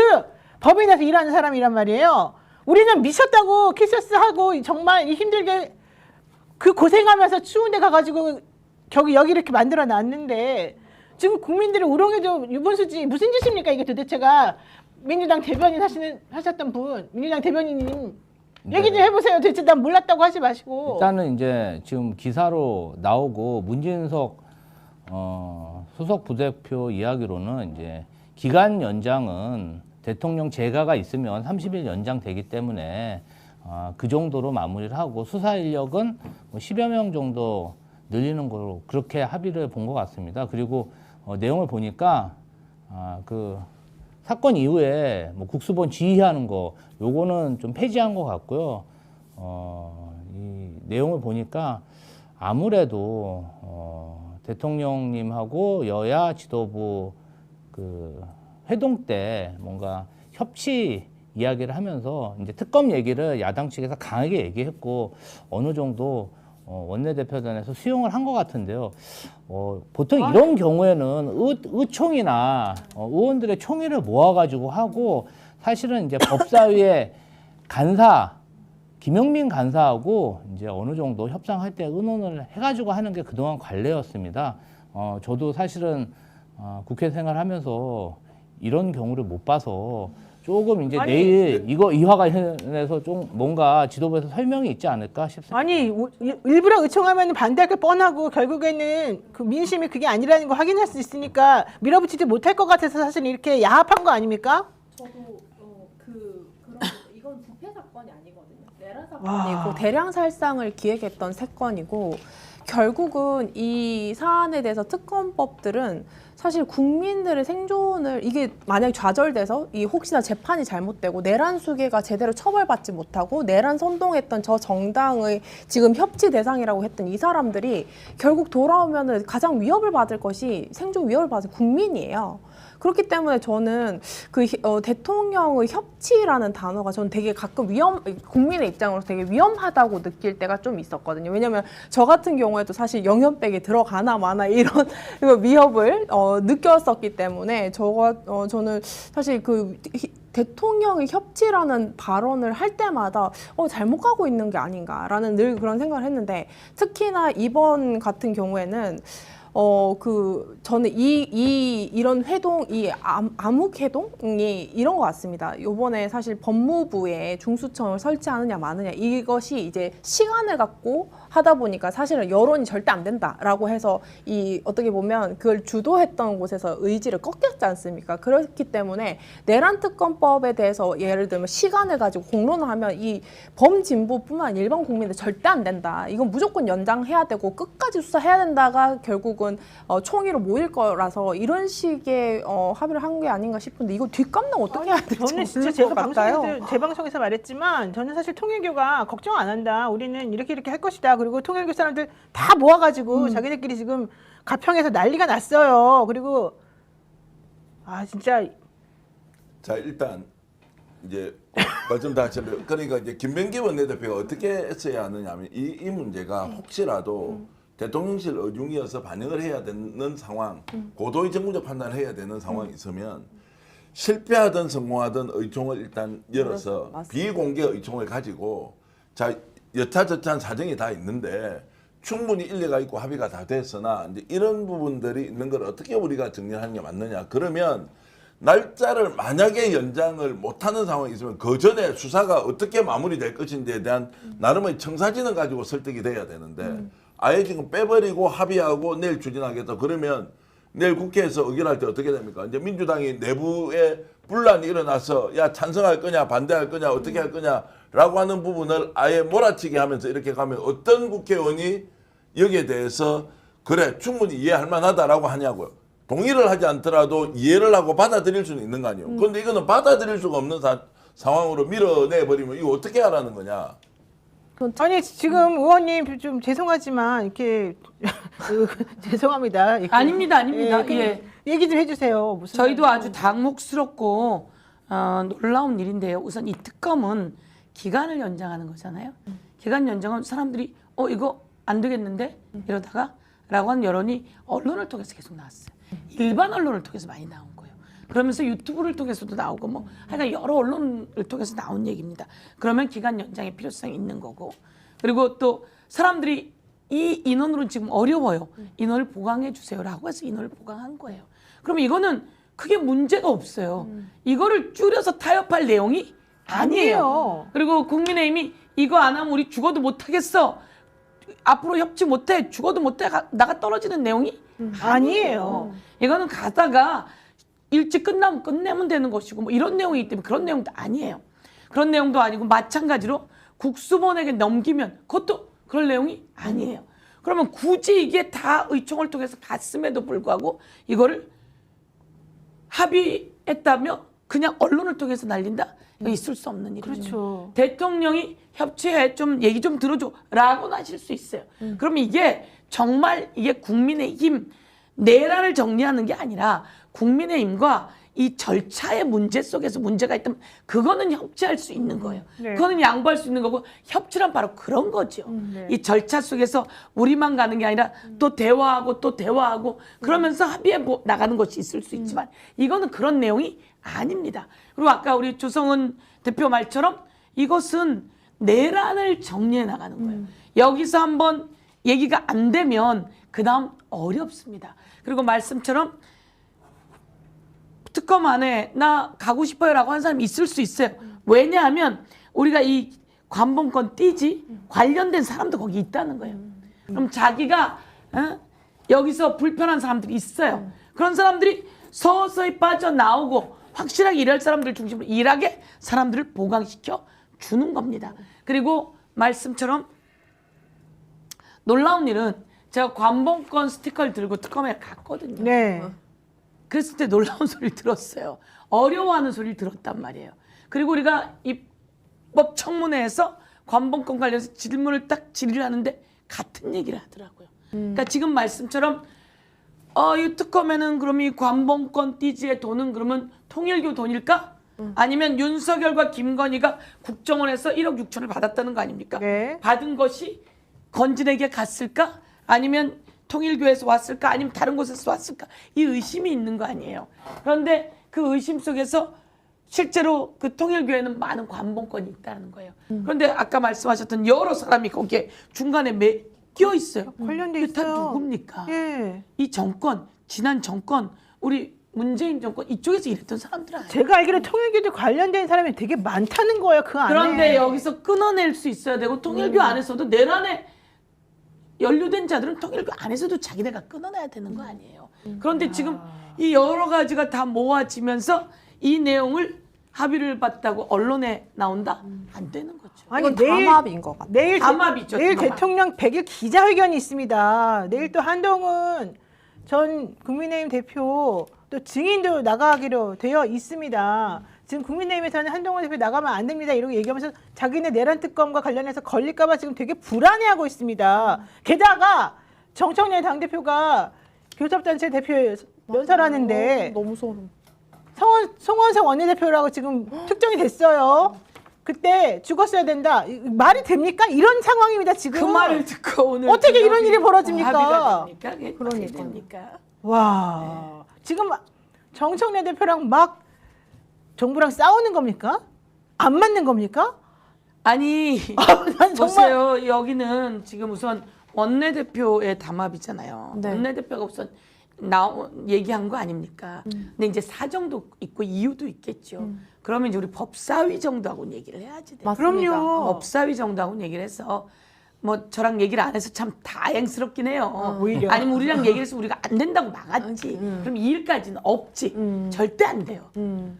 법인에서 일하는 사람이란 말이에요. 우리는 미쳤다고 키스하고 정말 힘들게 그 고생하면서 추운 데 가가지고 여기 이렇게 만들어 놨는데 지금 국민들을 우롱해줘 유분수지 무슨 짓입니까 이게 도대체가. 민주당 대변인 하셨던 분 민주당 대변인님 얘기 좀 해보세요. 도대체 난 몰랐다고 하지 마시고. 일단은 이제 지금 기사로 나오고 문진석 수석 부대표 이야기로는 이제 기간 연장은 대통령 재가가 있으면 30일 연장되기 때문에 그 정도로 마무리를 하고 수사 인력은 뭐 10여 명 정도 늘리는 걸로 그렇게 합의를 본 것 같습니다. 그리고 내용을 보니까 그 사건 이후에 뭐 국수본 지휘하는 거 요거는 좀 폐지한 것 같고요. 이 내용을 보니까 아무래도 대통령님하고 여야 지도부 그 회동 때 뭔가 협치 이야기를 하면서 이제 특검 얘기를 야당 측에서 강하게 얘기했고 어느 정도 원내대표단에서 수용을 한 것 같은데요. 보통 이런 경우에는 의총이나 의원들의 총회를 모아가지고 하고 사실은 이제 법사위의 간사 김영민 간사하고 이제 어느 정도 협상할 때 의논을 해가지고 하는 게 그동안 관례였습니다. 저도 사실은 국회 생활하면서 이런 경우를 못 봐서 조금 이제 내일 이와 관련해서 좀 뭔가 지도부에서 설명이 있지 않을까 싶습니다. 아니 일부러 의총하면 반대할 게 뻔하고 결국에는 그 민심이 그게 아니라는 거 확인할 수 있으니까 밀어붙이지 못할 것 같아서 사실 이렇게 야합한 거 아닙니까? 저도 이건 부패 사건이 아니거든요. 내란 사건이고 대량 살상을 기획했던 사건이고 결국은 이 사안에 대해서 특검법들은 사실 국민들의 생존을 이게 만약에 좌절돼서 이 혹시나 재판이 잘못되고 내란 수괴가 제대로 처벌받지 못하고 내란 선동했던 저 정당의 지금 협치 대상이라고 했던 이 사람들이 결국 돌아오면은 가장 위협을 받을 것이 생존 위협을 받을 국민이에요. 그렇기 때문에 저는 그 대통령의 협치라는 단어가 저는 되게 가끔 국민의 입장으로서 되게 위험하다고 느낄 때가 좀 있었거든요. 왜냐하면 저 같은 경우에도 사실 영연백에 들어가나 마나 이런 위협을 느꼈었기 때문에 저는 사실 그 대통령의 협치라는 발언을 할 때마다 잘못 가고 있는 게 아닌가라는 늘 그런 생각을 했는데 특히나 이번 같은 경우에는 저는 이런 회동, 암흑 회동이 이런 것 같습니다. 요번에 사실 법무부에 중수청을 설치하느냐 마느냐 이것이 이제 시간을 갖고 하다 보니까 사실은 여론이 절대 안 된다라고 해서 어떻게 보면 그걸 주도했던 곳에서 의지를 꺾였지 않습니까? 그렇기 때문에 내란 특검법에 대해서 예를 들면 시간을 가지고 공론을 하면 이 범진보뿐만 아니라 일반 국민들 절대 안 된다. 이건 무조건 연장해야 되고 끝까지 수사해야 된다가 결국은 총의로 모일 거라서 이런 식의 합의를 한 게 아닌가 싶은데 이거 뒷감당 어떻게 해야 될지 저는 진짜 제가 제 방송에서 말했지만 저는 사실 통일교가 걱정 안 한다. 우리는 이렇게 할 것이다. 그리고 통일교 사람들 다 모아가지고 자기들끼리 지금 가평에서 난리가 났어요. 그리고 진짜 자 일단 이제 말씀 다 하셨는데 그러니까 이제 김병기 원내대표가 어떻게 했어야 하느냐면 이 문제가 혹시라도 대통령실 의중이어서 반영을 해야 되는 상황, 고도의 정무적 판단을 해야 되는 상황이 있으면 실패하든 성공하든 의총을 일단 열어서 비공개 의총을 가지고 자 여차저차한 사정이 다 있는데 충분히 일리가 있고 합의가 다 됐으나 이제 이런 부분들이 있는 걸 어떻게 우리가 정리하는 게 맞느냐. 그러면 날짜를 만약에 연장을 못하는 상황이 있으면 그 전에 수사가 어떻게 마무리될 것인지에 대한 나름의 청사진을 가지고 설득이 돼야 되는데 아예 지금 빼버리고 합의하고 내일 추진하겠다. 그러면 내일 국회에서 의결할 때 어떻게 됩니까? 이제 민주당이 내부에 분란이 일어나서 야 찬성할 거냐 반대할 거냐 어떻게 할 거냐라고 하는 부분을 아예 몰아치게 하면서 이렇게 가면 어떤 국회의원이 여기에 대해서 그래 충분히 이해할 만하다라고 하냐고요. 동의를 하지 않더라도 이해를 하고 받아들일 수는 있는 거 아니에요. 그런데 이거는 받아들일 수가 없는 상황으로 밀어내버리면 이거 어떻게 하라는 거냐. 아니 지금 의원님 좀 죄송하지만 이렇게 죄송합니다. 아닙니다. 예. 얘기 좀 해주세요. 무슨 저희도 아주 당혹스럽고 놀라운 일인데요. 우선 이 특검은 기간을 연장하는 거잖아요. 기간 연장은 사람들이 이거 안 되겠는데 이러다가 라고 하는 여론이 언론을 통해서 계속 나왔어요. 일반 언론을 통해서 많이 나온 거예요. 그러면서 유튜브를 통해서도 나오고 하여간 여러 언론을 통해서 나온 얘기입니다. 그러면 기간 연장의 필요성이 있는 거고 그리고 또 사람들이 이 인원으로는 지금 어려워요. 인원을 보강해 주세요라고 해서 인원을 보강한 거예요. 그럼 이거는 크게 문제가 없어요. 이거를 줄여서 타협할 내용이 아니에요. 그리고 국민의힘이 이거 안 하면 우리 죽어도 못 하겠어. 앞으로 협치 못해 죽어도 못해 나가 떨어지는 내용이 아니에요. 이거는 가다가 일찍 끝나면 끝내면 되는 것이고 뭐 이런 내용이기 때문에 그런 내용도 아니에요. 그런 내용도 아니고 마찬가지로 국수본에게 넘기면 그것도 그런 내용이 아니에요. 그러면 굳이 이게 다 의총을 통해서 갔음에도 불구하고 이거를 합의했다며 그냥 언론을 통해서 날린다? 이거 있을 수 없는 일이죠. 그렇죠. 대통령이 협치해 좀 얘기 좀 들어줘 라고는 하실 수 있어요. 그러면 이게 정말 이게 국민의힘 내란을 정리하는 게 아니라 국민의힘과 이 절차의 문제 속에서 문제가 있다면 그거는 협치할 수 있는 거예요. 네. 그거는 양보할 수 있는 거고 협치란 바로 그런 거죠. 네. 이 절차 속에서 우리만 가는 게 아니라 또 대화하고 그러면서 합의해 나가는 것이 있을 수 있지만 이거는 그런 내용이 아닙니다. 그리고 아까 우리 조성은 대표 말처럼 이것은 내란을 정리해 나가는 거예요. 여기서 한번 얘기가 안 되면 그 다음 어렵습니다. 그리고 말씀처럼 특검 안에 나 가고 싶어요 라고 하는 사람이 있을 수 있어요. 왜냐하면 우리가 이 관봉권 띠지 관련된 사람도 거기 있다는 거예요. 그럼 자기가 여기서 불편한 사람들이 있어요. 그런 사람들이 서서히 빠져나오고 확실하게 일할 사람들 중심으로 일하게 사람들을 보강시켜 주는 겁니다. 그리고 말씀처럼 놀라운 일은 제가 관봉권 스티커를 들고 특검에 갔거든요. 네. 그랬을 때 놀라운 소리를 들었어요. 어려워하는 소리를 들었단 말이에요. 그리고 우리가 입법청문회에서 관봉권 관련해서 질문을 딱 질의를 하는데 같은 얘기를 하더라고요. 그러니까 지금 말씀처럼 이 특검에는 그럼 이 관봉권 띠지의 돈은 그러면 통일교 돈일까? 아니면 윤석열과 김건희가 국정원에서 1억 6천을 받았다는 거 아닙니까? 네. 받은 것이 건진에게 갔을까? 아니면 통일교에서 왔을까? 아니면 다른 곳에서 왔을까? 이 의심이 있는 거 아니에요. 그런데 그 의심 속에서 실제로 그 통일교에는 많은 관봉권이 있다는 거예요. 그런데 아까 말씀하셨던 여러 사람이 거기에 중간에 끼어 있어요. 관련돼 다 있어요. 누굽니까? 예. 이 정권, 지난 정권, 우리 문재인 정권 이쪽에서 일했던 사람들 아니에요. 제가 알기로 통일교도 관련된 사람이 되게 많다는 거예요. 그 안에. 그런데 여기서 끊어낼 수 있어야 되고 통일교 안에서도 내란에 연루된 자들은 통일교 안에서도 자기네가 끊어내야 되는 거 아니에요. 그런데 지금 이 여러 가지가 다 모아지면서 이 내용을 합의를 봤다고 언론에 나온다? 안 되는 거죠. 아니, 담합인 것 같아요. 내일 담합이죠. 내일 담합. 대통령 100일 기자회견이 있습니다. 내일 또 한동훈 전 국민의힘 대표 또 증인도 나가기로 되어 있습니다. 지금 국민의힘에서는 한동훈 대표 나가면 안 됩니다. 이렇게 얘기하면서 자기네 내란 특검과 관련해서 걸릴까 봐 지금 되게 불안해하고 있습니다. 게다가 정청래 당대표가 교섭단체 대표 연설하는데 너무 소름. 송원석 원내대표라고 지금 특정이 됐어요. 그때 죽었어야 된다. 말이 됩니까? 이런 상황입니다, 지금. 그 말을 듣고 오늘 어떻게 이런 일이 벌어집니까? 합의가 됩니까? 그게 그러니까요. 됩니까? 와, 지금 정청래 대표랑 막 정부랑 싸우는 겁니까? 안 맞는 겁니까? 아니 난 정말 보세요. 여기는 지금 우선 원내대표의 담합이잖아요. 네. 원내대표가 우선 얘기한 거 아닙니까? 근데 이제 사정도 있고 이유도 있겠죠. 그러면 이제 우리 법사위 정도하고는 얘기를 해야지 돼요. 그럼요. 법사위 정도하고는 얘기를 해서 뭐 저랑 얘기를 안 해서 참 다행스럽긴 해요. 오히려. 아니면 우리랑 얘기를 해서 우리가 안 된다고 막았지. 그럼 이 일까지는 없지. 절대 안 돼요.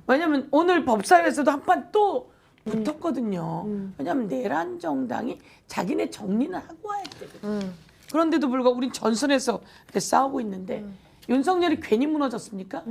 왜냐면 오늘 법사위에서도 한 판 또 붙었거든요. 왜냐면 내란 정당이 자기네 정리는 하고 와야 되거든. 그런데도 불구하고 우린 전선에서 이렇게 싸우고 있는데 윤석열이 괜히 무너졌습니까?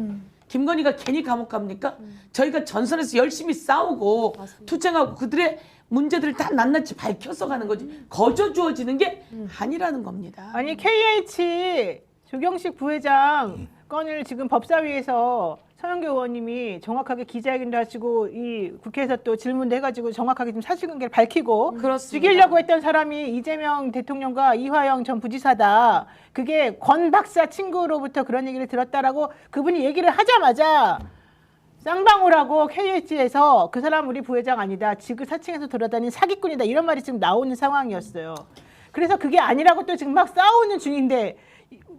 김건희가 괜히 감옥 갑니까? 저희가 전선에서 열심히 싸우고 투쟁하고 그들의 문제들을 다 낱낱이 밝혀서 가는 거지 거저 주어지는 게 아니라는 겁니다. 아니 KH 조경식 부회장 건을 지금 법사위에서 서영교 의원님이 정확하게 기자회견도 하시고 이 국회에서 또 질문도 해가지고 정확하게 좀 사실관계를 밝히고 그렇습니다. 죽이려고 했던 사람이 이재명 대통령과 이화영 전 부지사다. 그게 권 박사 친구로부터 그런 얘기를 들었다라고 그분이 얘기를 하자마자 쌍방울 하고 KH에서 그 사람 우리 부회장 아니다. 지금 사칭해서 돌아다니는 사기꾼이다. 이런 말이 지금 나오는 상황이었어요. 그래서 그게 아니라고 또 지금 막 싸우는 중인데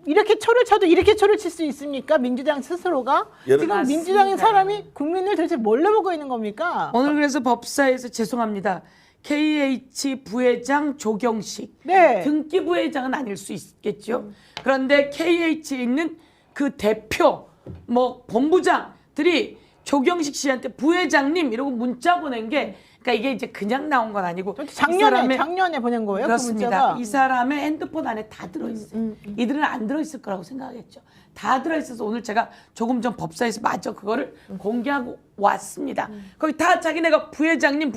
이렇게 초를 쳐도 이렇게 초를 칠 수 있습니까? 민주당 스스로가? 지금 맞습니다. 민주당인 사람이 국민을 도대체 뭘로 보고 있는 겁니까? 오늘 그래서 법사위에서 죄송합니다. KH 부회장 조경식 네. 등기 부회장은 아닐 수 있겠죠. 그런데 KH에 있는 그 대표 뭐 본부장들이 조경식 씨한테 부회장님 이러고 문자 보낸 게 그러니까 이게 이제 그냥 나온 건 아니고 작년에 보낸 거예요? 그렇습니다. 그 문자가? 이 사람의 핸드폰 안에 다 들어있어요. 이들은 안 들어있을 거라고 생각했죠. 다 들어있어서 오늘 제가 조금 전 법사에서 마저 그거를 공개하고 왔습니다. 거기 다 자기네가 부회장님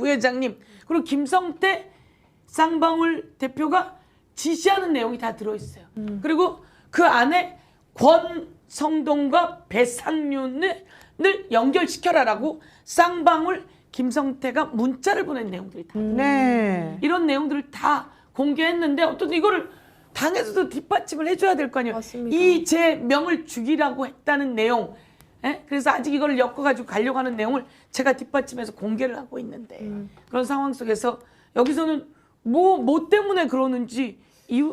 그리고 김성태 쌍방울 대표가 지시하는 내용이 다 들어있어요. 그리고 그 안에 권성동과 배상윤을 연결시켜라라고 쌍방울 김성태가 문자를 보낸 내용들이 다 이런 내용들을 다 공개했는데 어쨌든 이거를 당에서도 뒷받침을 해줘야 될 거 아니에요. 맞습니다. 이재명을 죽이라고 했다는 내용. 그래서 아직 이걸 엮어가지고 가려고 하는 내용을 제가 뒷받침해서 공개를 하고 있는데 그런 상황 속에서 여기서는 뭐 때문에 그러는지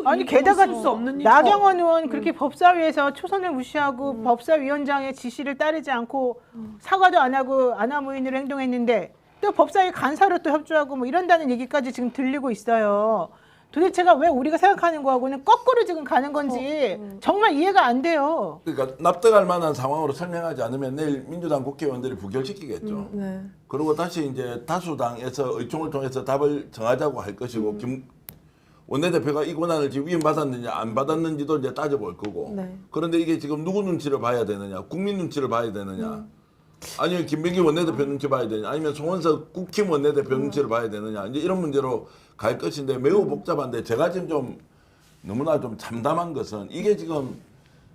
아니 게다가 수 없는 나경원 의원 그렇게 법사위에서 초선을 무시하고 법사위원장의 지시를 따르지 않고 사과도 안 하고 아나무인으로 행동했는데 또 법사위 간사로 또 협조하고 뭐 이런다는 얘기까지 지금 들리고 있어요. 도대체가 왜 우리가 생각하는 거하고는 거꾸로 지금 가는 건지 정말 이해가 안 돼요. 그러니까 납득할 만한 상황으로 설명하지 않으면 내일 민주당 국회의원들이 부결시키겠죠. 그리고 다시 이제 다수당에서 의총을 통해서 답을 정하자고 할 것이고 김 원내대표가 이 권한을 지금 위임받았느냐 안 받았는지도 이제 따져볼 거고. 그런데 이게 지금 누구 눈치를 봐야 되느냐, 국민 눈치를 봐야 되느냐, 아니면 김병기 원내대표 눈치 봐야 되느냐, 아니면 송원석 국힘 원내대표 눈치를 봐야 되느냐, 이제 이런 문제로 갈 것인데 매우 복잡한데 제가 지금 좀 너무나 좀 참담한 것은 이게 지금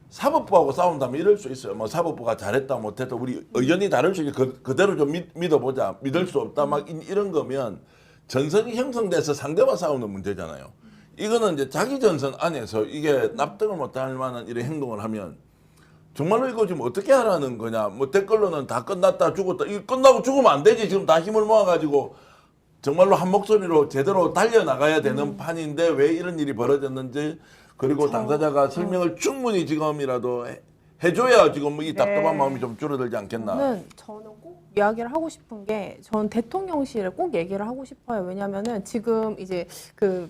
사법부하고 싸운다면 이럴 수 있어요. 뭐 사법부가 잘했다 못했다 우리 의견이 다를 수 있게 그대로 좀 믿어보자, 믿을 수 없다 막 이런 거면 전선이 형성돼서 상대와 싸우는 문제잖아요. 이거는 이제 자기 전선 안에서 이게 납득을 못할 만한 이런 행동을 하면 정말로 이거 지금 어떻게 하라는 거냐. 뭐 댓글로는 다 끝났다 죽었다. 이거 끝나고 죽으면 안 되지. 지금 다 힘을 모아가지고 정말로 한 목소리로 제대로 달려나가야 되는 판인데 왜 이런 일이 벌어졌는지 그리고 당사자가 설명을 충분히 지금이라도 해줘야 지금 이 답답한 마음이 좀 줄어들지 않겠나. 저는 꼭 이야기를 하고 싶은 게 전 대통령실을 꼭 얘기를 하고 싶어요. 왜냐면은 지금 이제 그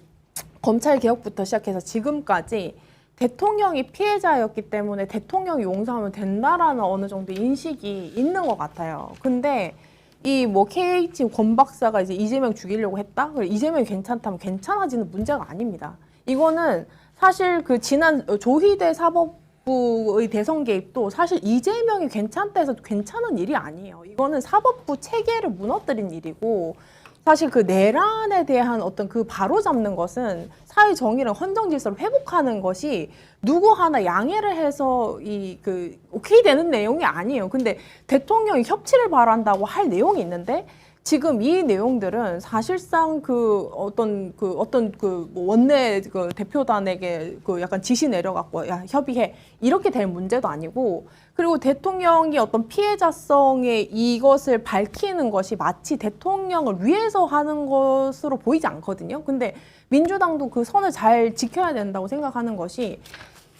검찰 개혁부터 시작해서 지금까지 대통령이 피해자였기 때문에 대통령이 용서하면 된다라는 어느 정도 인식이 있는 것 같아요. 근데 이 뭐 KH 권 박사가 이제 이재명 죽이려고 했다? 그래 이재명이 괜찮다면 괜찮아지는 문제가 아닙니다. 이거는 사실 그 지난 조희대 사법부의 대선 개입도 사실 이재명이 괜찮다 해서 괜찮은 일이 아니에요. 이거는 사법부 체계를 무너뜨린 일이고 사실 그 내란에 대한 어떤 그 바로잡는 것은 사회 정의랑 헌정 질서를 회복하는 것이 누구 하나 양해를 해서 오케이 되는 내용이 아니에요. 근데 대통령이 협치를 바란다고 할 내용이 있는데 지금 이 내용들은 사실상 어떤 뭐 원내 대표단에게 약간 지시 내려갖고 야 협의해 이렇게 될 문제도 아니고 그리고 대통령이 어떤 피해자성의 이것을 밝히는 것이 마치 대통령을 위해서 하는 것으로 보이지 않거든요. 근데 민주당도 그 선을 잘 지켜야 된다고 생각하는 것이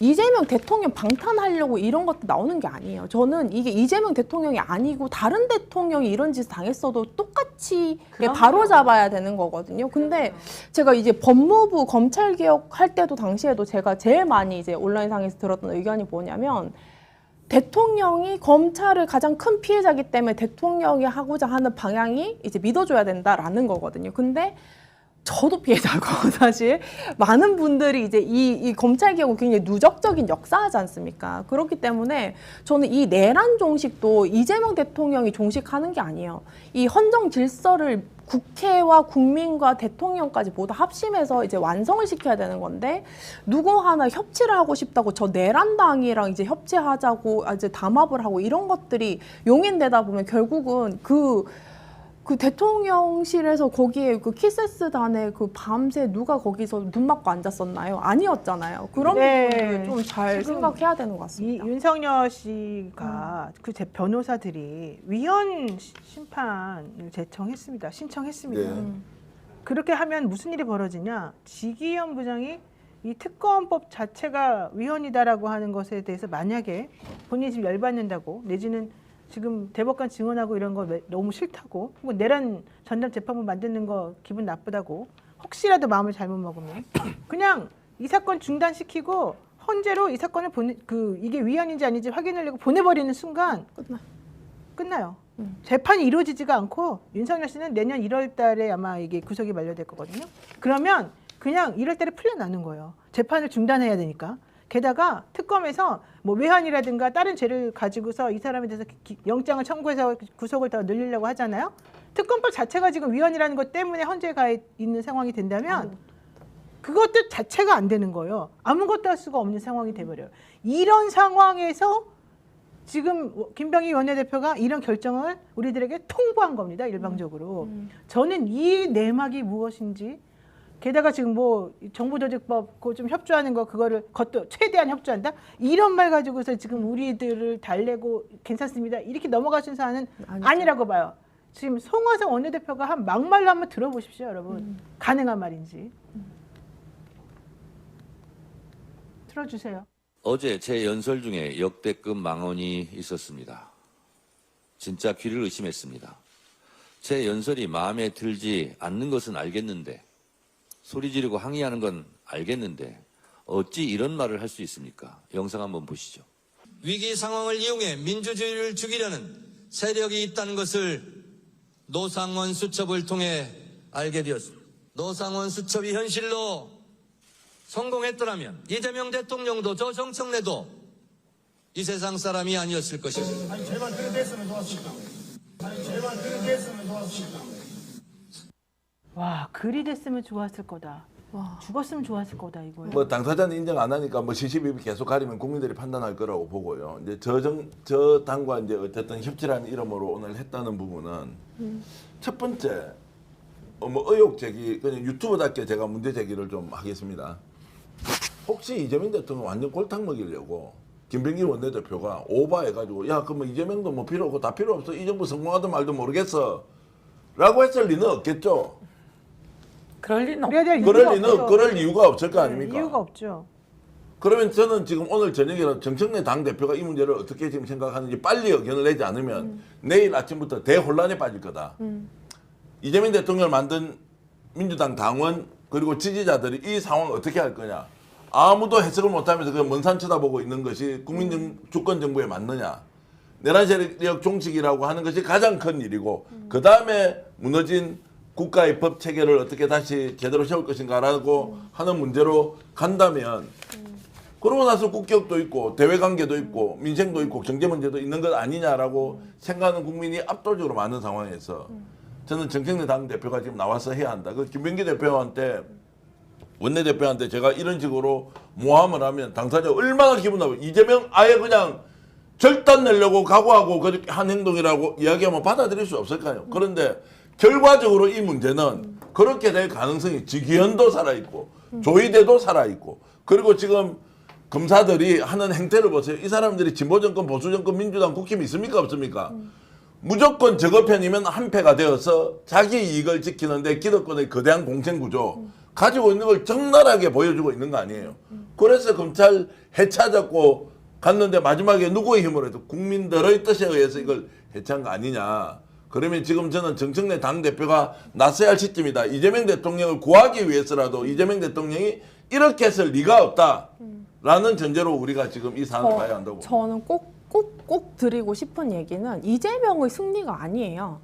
이재명 대통령 방탄하려고 이런 것도 나오는 게 아니에요. 저는 이게 이재명 대통령이 아니고 다른 대통령이 이런 짓을 당했어도 똑같이 바로잡아야 되는 거거든요. 근데 제가 이제 법무부 검찰개혁 할 때도 당시에도 제가 제일 많이 이제 온라인상에서 들었던 의견이 뭐냐면 대통령이 검찰을 가장 큰 피해자이기 때문에 대통령이 하고자 하는 방향이 이제 믿어줘야 된다라는 거거든요. 근데 저도 피해자고 사실 많은 분들이 이제 이 검찰개혁은 굉장히 누적적인 역사하지 않습니까? 그렇기 때문에 저는 이 내란 종식도 이재명 대통령이 종식하는 게 아니에요. 이 헌정 질서를 국회와 국민과 대통령까지 모두 합심해서 이제 완성을 시켜야 되는 건데 누구 하나 협치를 하고 싶다고 저 내란당이랑 이제 협치하자고 이제 담합을 하고 이런 것들이 용인되다 보면 결국은 그 대통령실에서 거기에 그 키세스단에 그 밤새 누가 거기서 눈 맞고 앉았었나요? 아니었잖아요. 그런 부분을 좀 잘 생각해야 되는 것 같습니다. 윤석열 씨가 그 제 변호사들이 위헌 심판을 신청했습니다. 그렇게 하면 무슨 일이 벌어지냐? 지기현 부장이 이 특검법 자체가 위헌이다라고 하는 것에 대해서 만약에 본인이 지금 열받는다고 내지는 지금 대법관 증언하고 이런 거 너무 싫다고, 뭐 내란 전담 재판부 만드는 거 기분 나쁘다고, 혹시라도 마음을 잘못 먹으면 그냥 이 사건 중단시키고 헌재로 이 사건을 이게 위헌인지 아닌지 확인하려고 보내버리는 순간 끝나요. 재판이 이루어지지가 않고 윤석열 씨는 내년 1월 달에 아마 이게 구속이 만료될 거거든요. 그러면 그냥 1월 달에 풀려나는 거예요. 재판을 중단해야 되니까. 게다가 특검에서 뭐 외환이라든가 다른 죄를 가지고서 이 사람에 대해서 영장을 청구해서 구속을 더 늘리려고 하잖아요. 특검법 자체가 지금 위헌이라는 것 때문에 헌재에 가 있는 상황이 된다면 그것도 자체가 안 되는 거예요. 아무것도 할 수가 없는 상황이 돼버려요. 이런 상황에서 지금 김병희 원내대표가 이런 결정을 우리들에게 통보한 겁니다. 일방적으로. 저는 이 내막이 무엇인지, 게다가 지금 뭐 정보조직법 그거 좀 협조하는 거 그거를 그것도 최대한 협조한다? 이런 말 가지고서 지금 우리들을 달래고 괜찮습니다. 이렇게 넘어가신 사안은 아니라고 봐요. 지금 송화정 원내대표가 한 막말로 한번 들어보십시오, 여러분. 가능한 말인지. 틀어주세요. 어제 제 연설 중에 역대급 망언이 있었습니다. 진짜 귀를 의심했습니다. 제 연설이 마음에 들지 않는 것은 알겠는데, 소리 지르고 항의하는 건 알겠는데 어찌 이런 말을 할 수 있습니까? 영상 한번 보시죠. 위기 상황을 이용해 민주주의를 죽이려는 세력이 있다는 것을 노상원 수첩을 통해 알게 되었습니다. 노상원 수첩이 현실로 성공했더라면 이재명 대통령도 저 정청래도 이 세상 사람이 아니었을 것입니다. 아니 제발 그렇게 했으면 좋았습니다. 와, 그리 됐으면 좋았을 거다. 와, 죽었으면 좋았을 거다 이거예요. 뭐 당사자는 인정 안 하니까 뭐 시시비비 계속 가리면 국민들이 판단할 거라고 보고요. 이제 저 당과 이제 어쨌든 협치라는 이름으로 오늘 했다는 부분은 첫 번째 뭐 의혹 제기, 그냥 유튜브답게 제가 문제 제기를 좀 하겠습니다. 혹시 이재명 대통령 완전 골탕 먹이려고 김병기 원내대표가 오버해가지고 야 그러면 이재명도 뭐 필요 없고 다 필요 없어, 이 정부 성공하든 말도 모르겠어 라고 했을 리는 없겠죠. 그럴 리는 그럴 이유가 없을 거 아닙니까? 이유가 없죠. 그러면 저는 지금 오늘 저녁에 정청래 당대표가 이 문제를 어떻게 지금 생각하는지 빨리 의견을 내지 않으면 내일 아침부터 대혼란에 빠질 거다. 이재명 대통령을 만든 민주당 당원 그리고 지지자들이 이 상황을 어떻게 할 거냐. 아무도 해석을 못하면서 그 먼 산 쳐다보고 있는 것이 국민 주권 정부에 맞느냐. 내란 세력 종식이라고 하는 것이 가장 큰 일이고 그 다음에 무너진 국가의 법 체계를 어떻게 다시 제대로 세울 것인가라고 하는 문제로 간다면 그러고 나서 국격도 있고 대외관계도 있고 민생도 있고 경제 문제도 있는 것 아니냐라고 생각하는 국민이 압도적으로 많은 상황에서 저는 정청래 당대표가 지금 나와서 해야 한다. 그 김병기 대표한테 원내대표한테 제가 이런 식으로 모함을 하면 당사자 얼마나 기분 나빠요. 이재명 아예 그냥 절단 내려고 각오하고 그렇게 한 행동이라고 이야기하면 받아들일 수 없을까요? 그런데 결과적으로 이 문제는 그렇게 될 가능성이 지기현도 살아있고 조희대도 살아있고 그리고 지금 검사들이 하는 행태를 보세요. 이 사람들이 진보정권, 보수정권, 민주당 국힘이 있습니까? 없습니까? 무조건 저거 편이면 한패가 되어서 자기 이익을 지키는데 기득권의 거대한 공생구조 가지고 있는 걸 적나라하게 보여주고 있는 거 아니에요. 그래서 검찰 해체하자고 갔는데 마지막에 누구의 힘으로 해도 국민들의 뜻에 의해서 이걸 해체한 거 아니냐. 그러면 지금 저는 정청래 당대표가 나서야 할 시점이다. 이재명 대통령을 구하기 위해서라도 이재명 대통령이 이렇게 했을 리가 없다라는 전제로 우리가 지금 이 사안을 봐야 한다고. 저는 꼭 드리고 싶은 얘기는 이재명의 승리가 아니에요.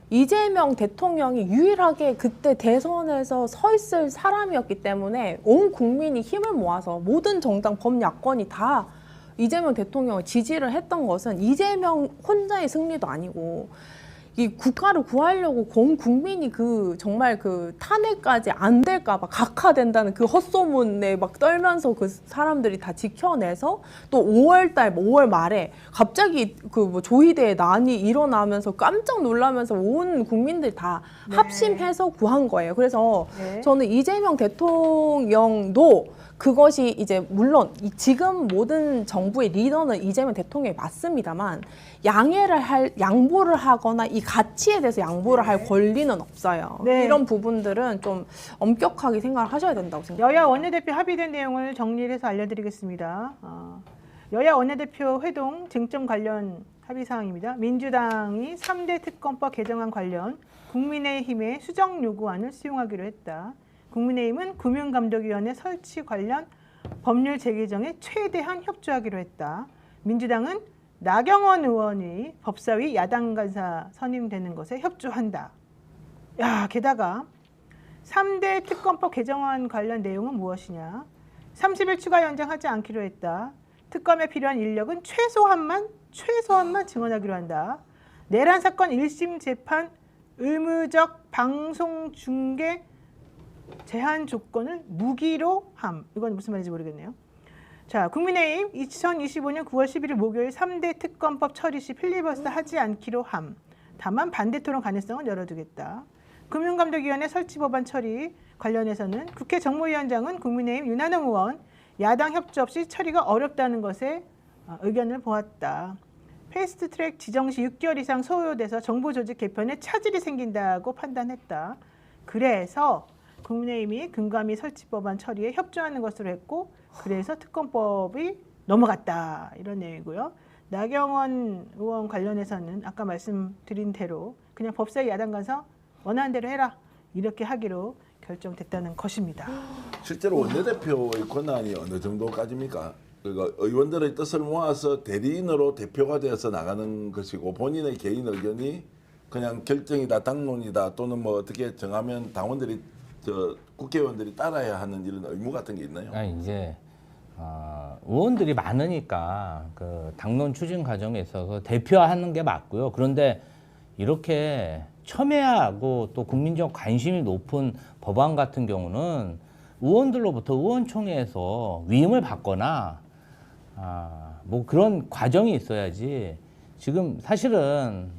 이재명 대통령이 유일하게 그때 대선에서 서 있을 사람이었기 때문에 온 국민이 힘을 모아서 모든 정당 범야권이 다 이재명 대통령을 지지를 했던 것은 이재명 혼자의 승리도 아니고 이 국가를 구하려고 온 국민이 그 정말 그 탄핵까지 안 될까 봐 각하된다는 그 헛소문에 막 떨면서 그 사람들이 다 지켜내서 또 5월달 5월 말에 갑자기 그 뭐 조희대의 난이 일어나면서 깜짝 놀라면서 온 국민들이 다 합심해서 구한 거예요. 그래서 저는 이재명 대통령도 그것이 이제 물론 지금 모든 정부의 리더는 이재명 대통령이 맞습니다만 양보를 하거나 이 가치에 대해서 양보를 할 권리는 없어요. 이런 부분들은 좀 엄격하게 생각을 하셔야 된다고 생각합니다. 여야 원내대표 합의된 내용을 정리해서 알려드리겠습니다. 여야 원내대표 회동 쟁점 관련한 합의 사항입니다. 민주당이 3대 특검법 개정안 관련 국민의힘의 수정 요구안을 수용하기로 했다. 국민의힘은 금융감독위원회 설치 관련 법률 재개정에 최대한 협조하기로 했다. 민주당은 나경원 의원이 법사위 야당 간사 선임되는 것에 협조한다. 야, 게다가 3대 특검법 개정안 관련 내용은 무엇이냐? 30일 추가 연장하지 않기로 했다. 특검에 필요한 인력은 최소한만 증언하기로 한다. 내란 사건 1심 재판 의무적 방송 중계 제한 조건을 무기로 함. 이건 무슨 말인지 모르겠네요. 자, 국민의힘 2025년 9월 11일 목요일 3대 특검법 처리 시 필리버스터 하지 않기로 함. 다만 반대 토론 가능성은 열어두겠다. 금융감독위원회 설치 법안 처리 관련해서는 국회 정무위원장은 국민의힘 윤한홍 의원 야당 협조 없이 처리가 어렵다는 것에 의견을 보았다. 패스트트랙 지정 시 6개월 이상 소요돼서 정부 조직 개편에 차질이 생긴다고 판단했다. 그래서 국민의힘이 금감위 설치 법안 처리에 협조하는 것으로 했고 그래서 특검법이 넘어갔다. 이런 내용이고요. 나경원 의원 관련해서는 아까 말씀드린 대로 그냥 법사위 야당 가서 원하는 대로 해라. 이렇게 하기로 결정됐다는 것입니다. 실제로 원내대표의 권한이 어느 정도까지입니까? 그러니까 의원들의 뜻을 모아서 대리인으로 대표가 되어서 나가는 것이고 본인의 개인 의견이 그냥 결정이다, 당론이다 또는 뭐 어떻게 정하면 당원들이 국회의원들이 따라야 하는 이런 의무 같은 게 있나요? 아니, 이제 의원들이 많으니까 그 당론 추진 과정에서 그 대표하는 게 맞고요. 그런데 이렇게 첨예하고 또 국민적 관심이 높은 법안 같은 경우는 의원들로부터 의원총회에서 위임을 받거나 뭐 그런 과정이 있어야지. 지금 사실은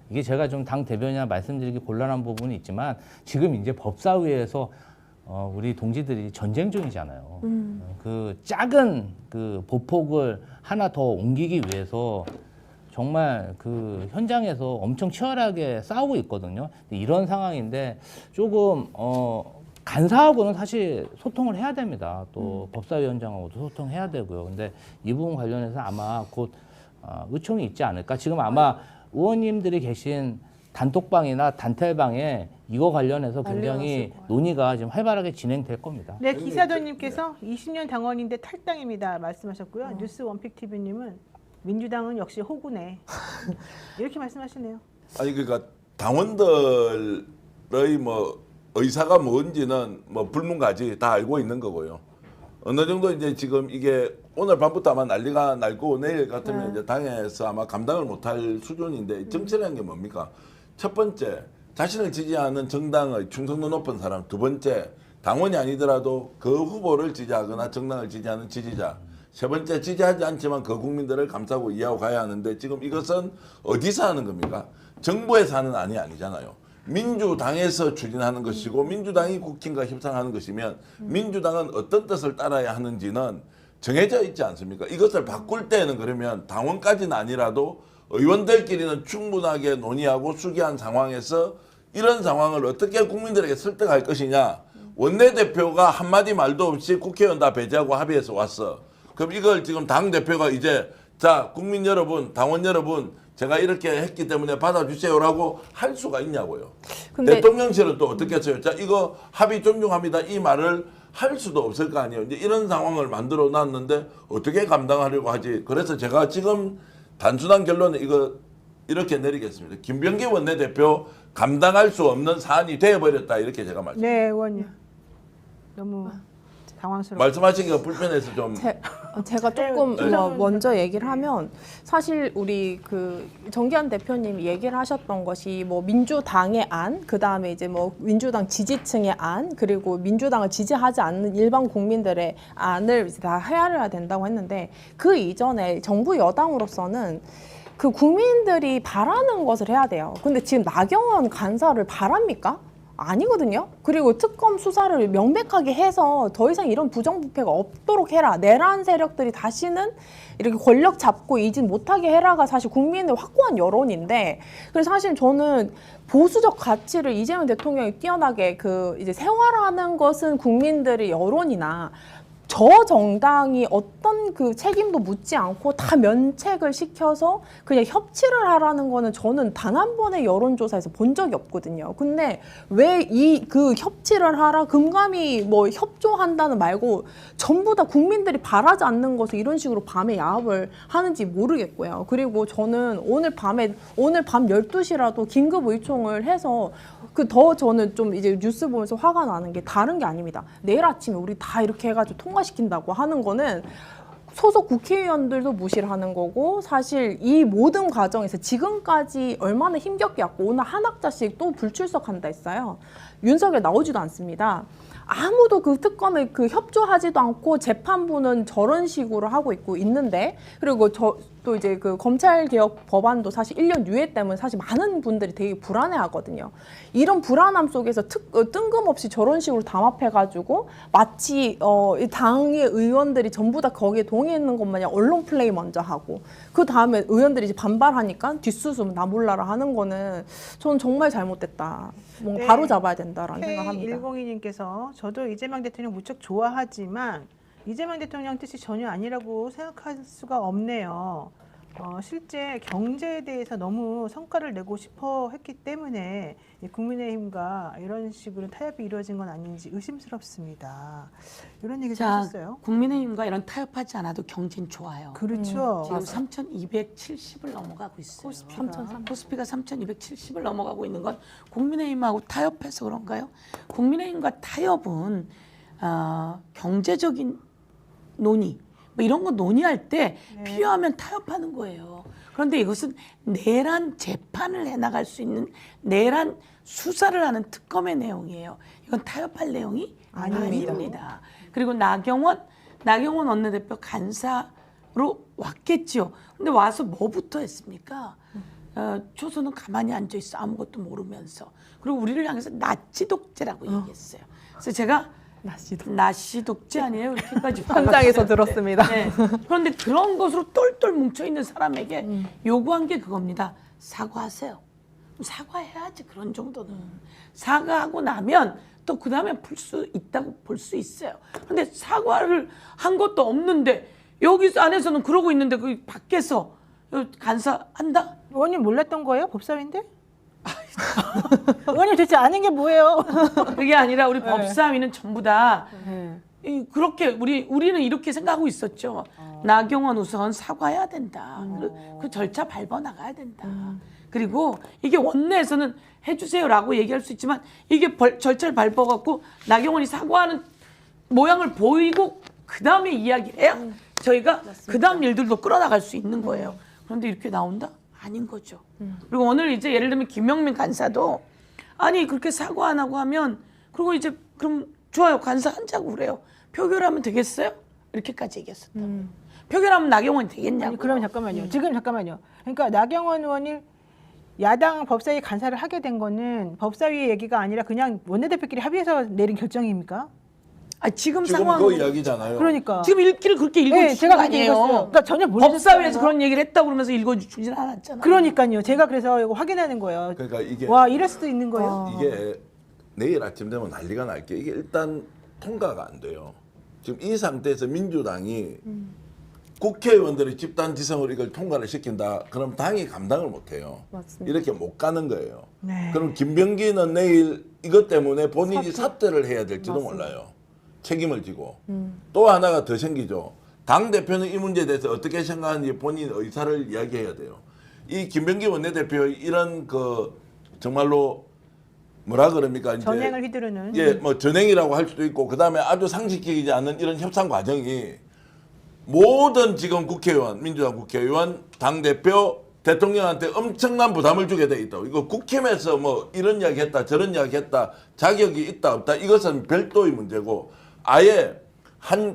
이게 제가 좀 당 대변이나 말씀드리기 곤란한 부분이 있지만 지금 이제 법사위에서 우리 동지들이 전쟁 중이잖아요. 그 작은 그 보폭을 하나 더 옮기기 위해서 정말 그 현장에서 엄청 치열하게 싸우고 있거든요. 이런 상황인데 조금 간사하고는 사실 소통을 해야 됩니다. 또 법사위원장하고도 소통해야 되고요. 근데 이 부분 관련해서 아마 곧 의총이 있지 않을까. 지금 아마 의원님들이 계신 단톡방이나 단텔방에 이거 관련해서 굉장히 논의가 지금 활발하게 진행될 겁니다. 네, 기사도님께서 20년 당원인데 탈당입니다 말씀하셨고요. 뉴스 원픽TV님은 민주당은 역시 호구네 이렇게 말씀하시네요. 아니 그러니까 당원들의 뭐 의사가 뭔지는 뭐 불문가지 다 알고 있는 거고요. 어느 정도 이제 지금 이게 오늘 밤부터 아마 난리가 날 거고 내일 같으면 이제 당에서 아마 감당을 못할 수준인데 정치라는 게 뭡니까? 첫 번째 자신을 지지하는 정당의 충성도 높은 사람, 두 번째 당원이 아니더라도 그 후보를 지지하거나 정당을 지지하는 지지자, 세 번째 지지하지 않지만 그 국민들을 감싸고 이해하고 가야 하는데 지금 이것은 어디서 하는 겁니까? 정부에서 하는 안이 아니잖아요. 민주당에서 추진하는 것이고 민주당이 국힘과 협상하는 것이면 민주당은 어떤 뜻을 따라야 하는지는 정해져 있지 않습니까? 이것을 바꿀 때는 그러면 당원까지는 아니라도 의원들끼리는 충분하게 논의하고 수기한 상황에서 이런 상황을 어떻게 국민들에게 설득할 것이냐. 원내대표가 한마디 말도 없이 국회의원 다 배제하고 합의해서 왔어. 그럼 이걸 지금 당대표가 이제 자 국민 여러분, 당원 여러분 제가 이렇게 했기 때문에 받아주세요라고 할 수가 있냐고요. 근데 대통령실은 또 어떻게 했어요? 자 이거 합의 존중합니다. 이 말을 할 수도 없을 거 아니에요. 이제 이런 상황을 만들어 놨는데 어떻게 감당하려고 하지? 그래서 제가 지금 단순한 결론은 이거 이렇게 내리겠습니다. 김병기 원내대표 감당할 수 없는 사안이 되어버렸다. 이렇게 제가 말씀드립니다. 네, 의원님. 너무 당황스러워. 말씀하시기가 불편해서 좀. 제가 조금 먼저 얘기를 하면 사실 우리 그 정기환 대표님이 얘기를 하셨던 것이 뭐 민주당의 안, 그 다음에 이제 뭐 민주당 지지층의 안, 그리고 민주당을 지지하지 않는 일반 국민들의 안을 이제 다 헤아려야 된다고 했는데 그 이전에 정부 여당으로서는 그 국민들이 바라는 것을 해야 돼요. 근데 지금 나경원 간사를 바랍니까? 아니거든요. 그리고 특검 수사를 명백하게 해서 더 이상 이런 부정부패가 없도록 해라. 내란 세력들이 다시는 이렇게 권력 잡고 이짓 못하게 해라가 사실 국민의 확고한 여론인데, 그래서 사실 저는 보수적 가치를 이재명 대통령이 뛰어나게 그 이제 생활하는 것은 국민들의 여론이나 저 정당이 어떤 그 책임도 묻지 않고 다 면책을 시켜서 그냥 협치를 하라는 거는 저는 단 한 번의 여론조사에서 본 적이 없거든요. 근데 왜 이 그 협치를 하라, 금감이 뭐 협조한다는 말고 전부 다 국민들이 바라지 않는 것을 이런 식으로 밤에 야합을 하는지 모르겠고요. 그리고 저는 오늘 밤 12시라도 긴급 의총을 해서 저는 좀 이제 뉴스 보면서 화가 나는 게 다른 게 아닙니다. 내일 아침에 우리 다 이렇게 해가지고 통과시킨다고 하는 거는 소속 국회의원들도 무시를 하는 거고, 사실 이 모든 과정에서 지금까지 얼마나 힘겹게 왔고 오늘 한 학자씩 또 불출석한다 했어요. 윤석열 나오지도 않습니다. 아무도 그 특검에 그 협조하지도 않고 재판부는 저런 식으로 하고 있는데, 그리고 또 이제 그 검찰개혁 법안도 사실 1년 유예 때문에 사실 많은 분들이 되게 불안해하거든요. 이런 불안함 속에서 뜬금없이 저런 식으로 담합해가지고 마치 당의 의원들이 전부 다 거기에 동의했는 것 마냥 언론 플레이 먼저 하고, 그 다음에 의원들이 이제 반발하니까 뒷수습 나 몰라라 하는 거는 저는 정말 잘못됐다. 뭔가 네. 바로 잡아야 된다라는 생각합니다. K102님께서 저도 이재명 대통령 무척 좋아하지만 이재명 대통령 뜻이 전혀 아니라고 생각할 수가 없네요. 실제 경제에 대해서 너무 성과를 내고 싶어 했기 때문에 국민의힘과 이런 식으로 타협이 이루어진 건 아닌지 의심스럽습니다. 이런 얘기 하셨어요. 국민의힘과 이런 타협하지 않아도 경제는 좋아요. 그렇죠. 지금 3,270을 넘어가고 있어요. 코스피가 3,270을 넘어가고 있는 건 국민의힘하고 타협해서 그런가요? 국민의힘과 타협은 경제적인 논의, 뭐 이런 거 논의할 때 필요하면 타협하는 거예요. 그런데 이것은 내란 재판을 해나갈 수 있는 내란 수사를 하는 특검의 내용이에요. 이건 타협할 내용이 아닙니다. 그리고 나경원 원내대표 간사로 왔겠죠. 근데 와서 뭐부터 했습니까? 초선은 가만히 앉아있어, 아무것도 모르면서. 그리고 우리를 향해서 나치 독재라고 얘기했어요. 그래서 제가 나시 독재 아니에요? 이렇게까지 현장에서 들었습니다. 네. 그런데 그런 것으로 똘똘 뭉쳐있는 사람에게 요구한 게 그겁니다. 사과하세요. 사과해야지, 그런 정도는. 사과하고 나면 또 그 다음에 풀 수 있다고 볼 수 있어요. 그런데 사과를 한 것도 없는데 여기서 안에서는 그러고 있는데 그 밖에서 간사한다? 의원님 몰랐던 거예요? 법사위인데? 의원님 대체 아는 게 뭐예요? 그게 아니라 우리 법사위는 전부 다 그렇게 우리는 이렇게 생각하고 있었죠. 나경원 우선 사과해야 된다. 그 절차 밟아 나가야 된다. 그리고 이게 원내에서는 해주세요라고 얘기할 수 있지만 이게 절차를 밟아갖고 나경원이 사과하는 모양을 보이고 그 다음에 이야기를 해야 저희가 그 다음 일들도 끌어나갈 수 있는 거예요. 그런데 이렇게 나온다? 아닌 거죠. 그리고 오늘 이제 예를 들면 김영민 간사도 아니 그렇게 사과 안 하고 하면 그리고 이제 그럼 좋아요, 간사 한자고 그래요. 표결하면 되겠어요? 이렇게까지 얘기했었다고. 표결하면 나경원이 되겠냐고. 아니, 그럼 잠깐만요. 지금 잠깐만요. 그러니까 나경원 의원이 야당 법사위 간사를 하게 된 거는 법사위의 얘기가 아니라 그냥 원내대표끼리 합의해서 내린 결정입니까? 지금 상황 그 이야기잖아요. 그러니까 지금 읽기를 그렇게 읽어주신 거 아니에요. 그러니까 전혀 법사위에서 그런 얘기를 했다고 그러면서 읽어주진 않았잖아요. 그러니까요. 제가 그래서 이거 확인하는 거예요. 그러니까 이게 와, 이럴 수도 있는 거예요. 이게 내일 아침 되면 난리가 날 게 이게 일단 통과가 안 돼요. 지금 이 상태에서 민주당이 국회의원들의 집단 지성으로 이걸 통과를 시킨다. 그럼 당이 감당을 못 해요. 맞습니다. 이렇게 못 가는 거예요. 네. 그럼 김병기는 내일 이것 때문에 본인이 사퇴를 해야 될지도 몰라요. 책임을 지고. 또 하나가 더 생기죠. 당대표는 이 문제에 대해서 어떻게 생각하는지 본인 의사를 이야기해야 돼요. 이 김병기 원내대표의 이런 그 정말로 뭐라 그럽니까? 이제 전행을 휘두르는. 예, 뭐 전행이라고 할 수도 있고 그다음에 아주 상식적이지 않은 이런 협상 과정이 모든 지금 국회의원, 민주당 국회의원, 당대표, 대통령한테 엄청난 부담을 주게 돼 있다. 이거 국힘에서 뭐 이런 이야기 했다, 저런 이야기 했다, 자격이 있다, 없다. 이것은 별도의 문제고 아예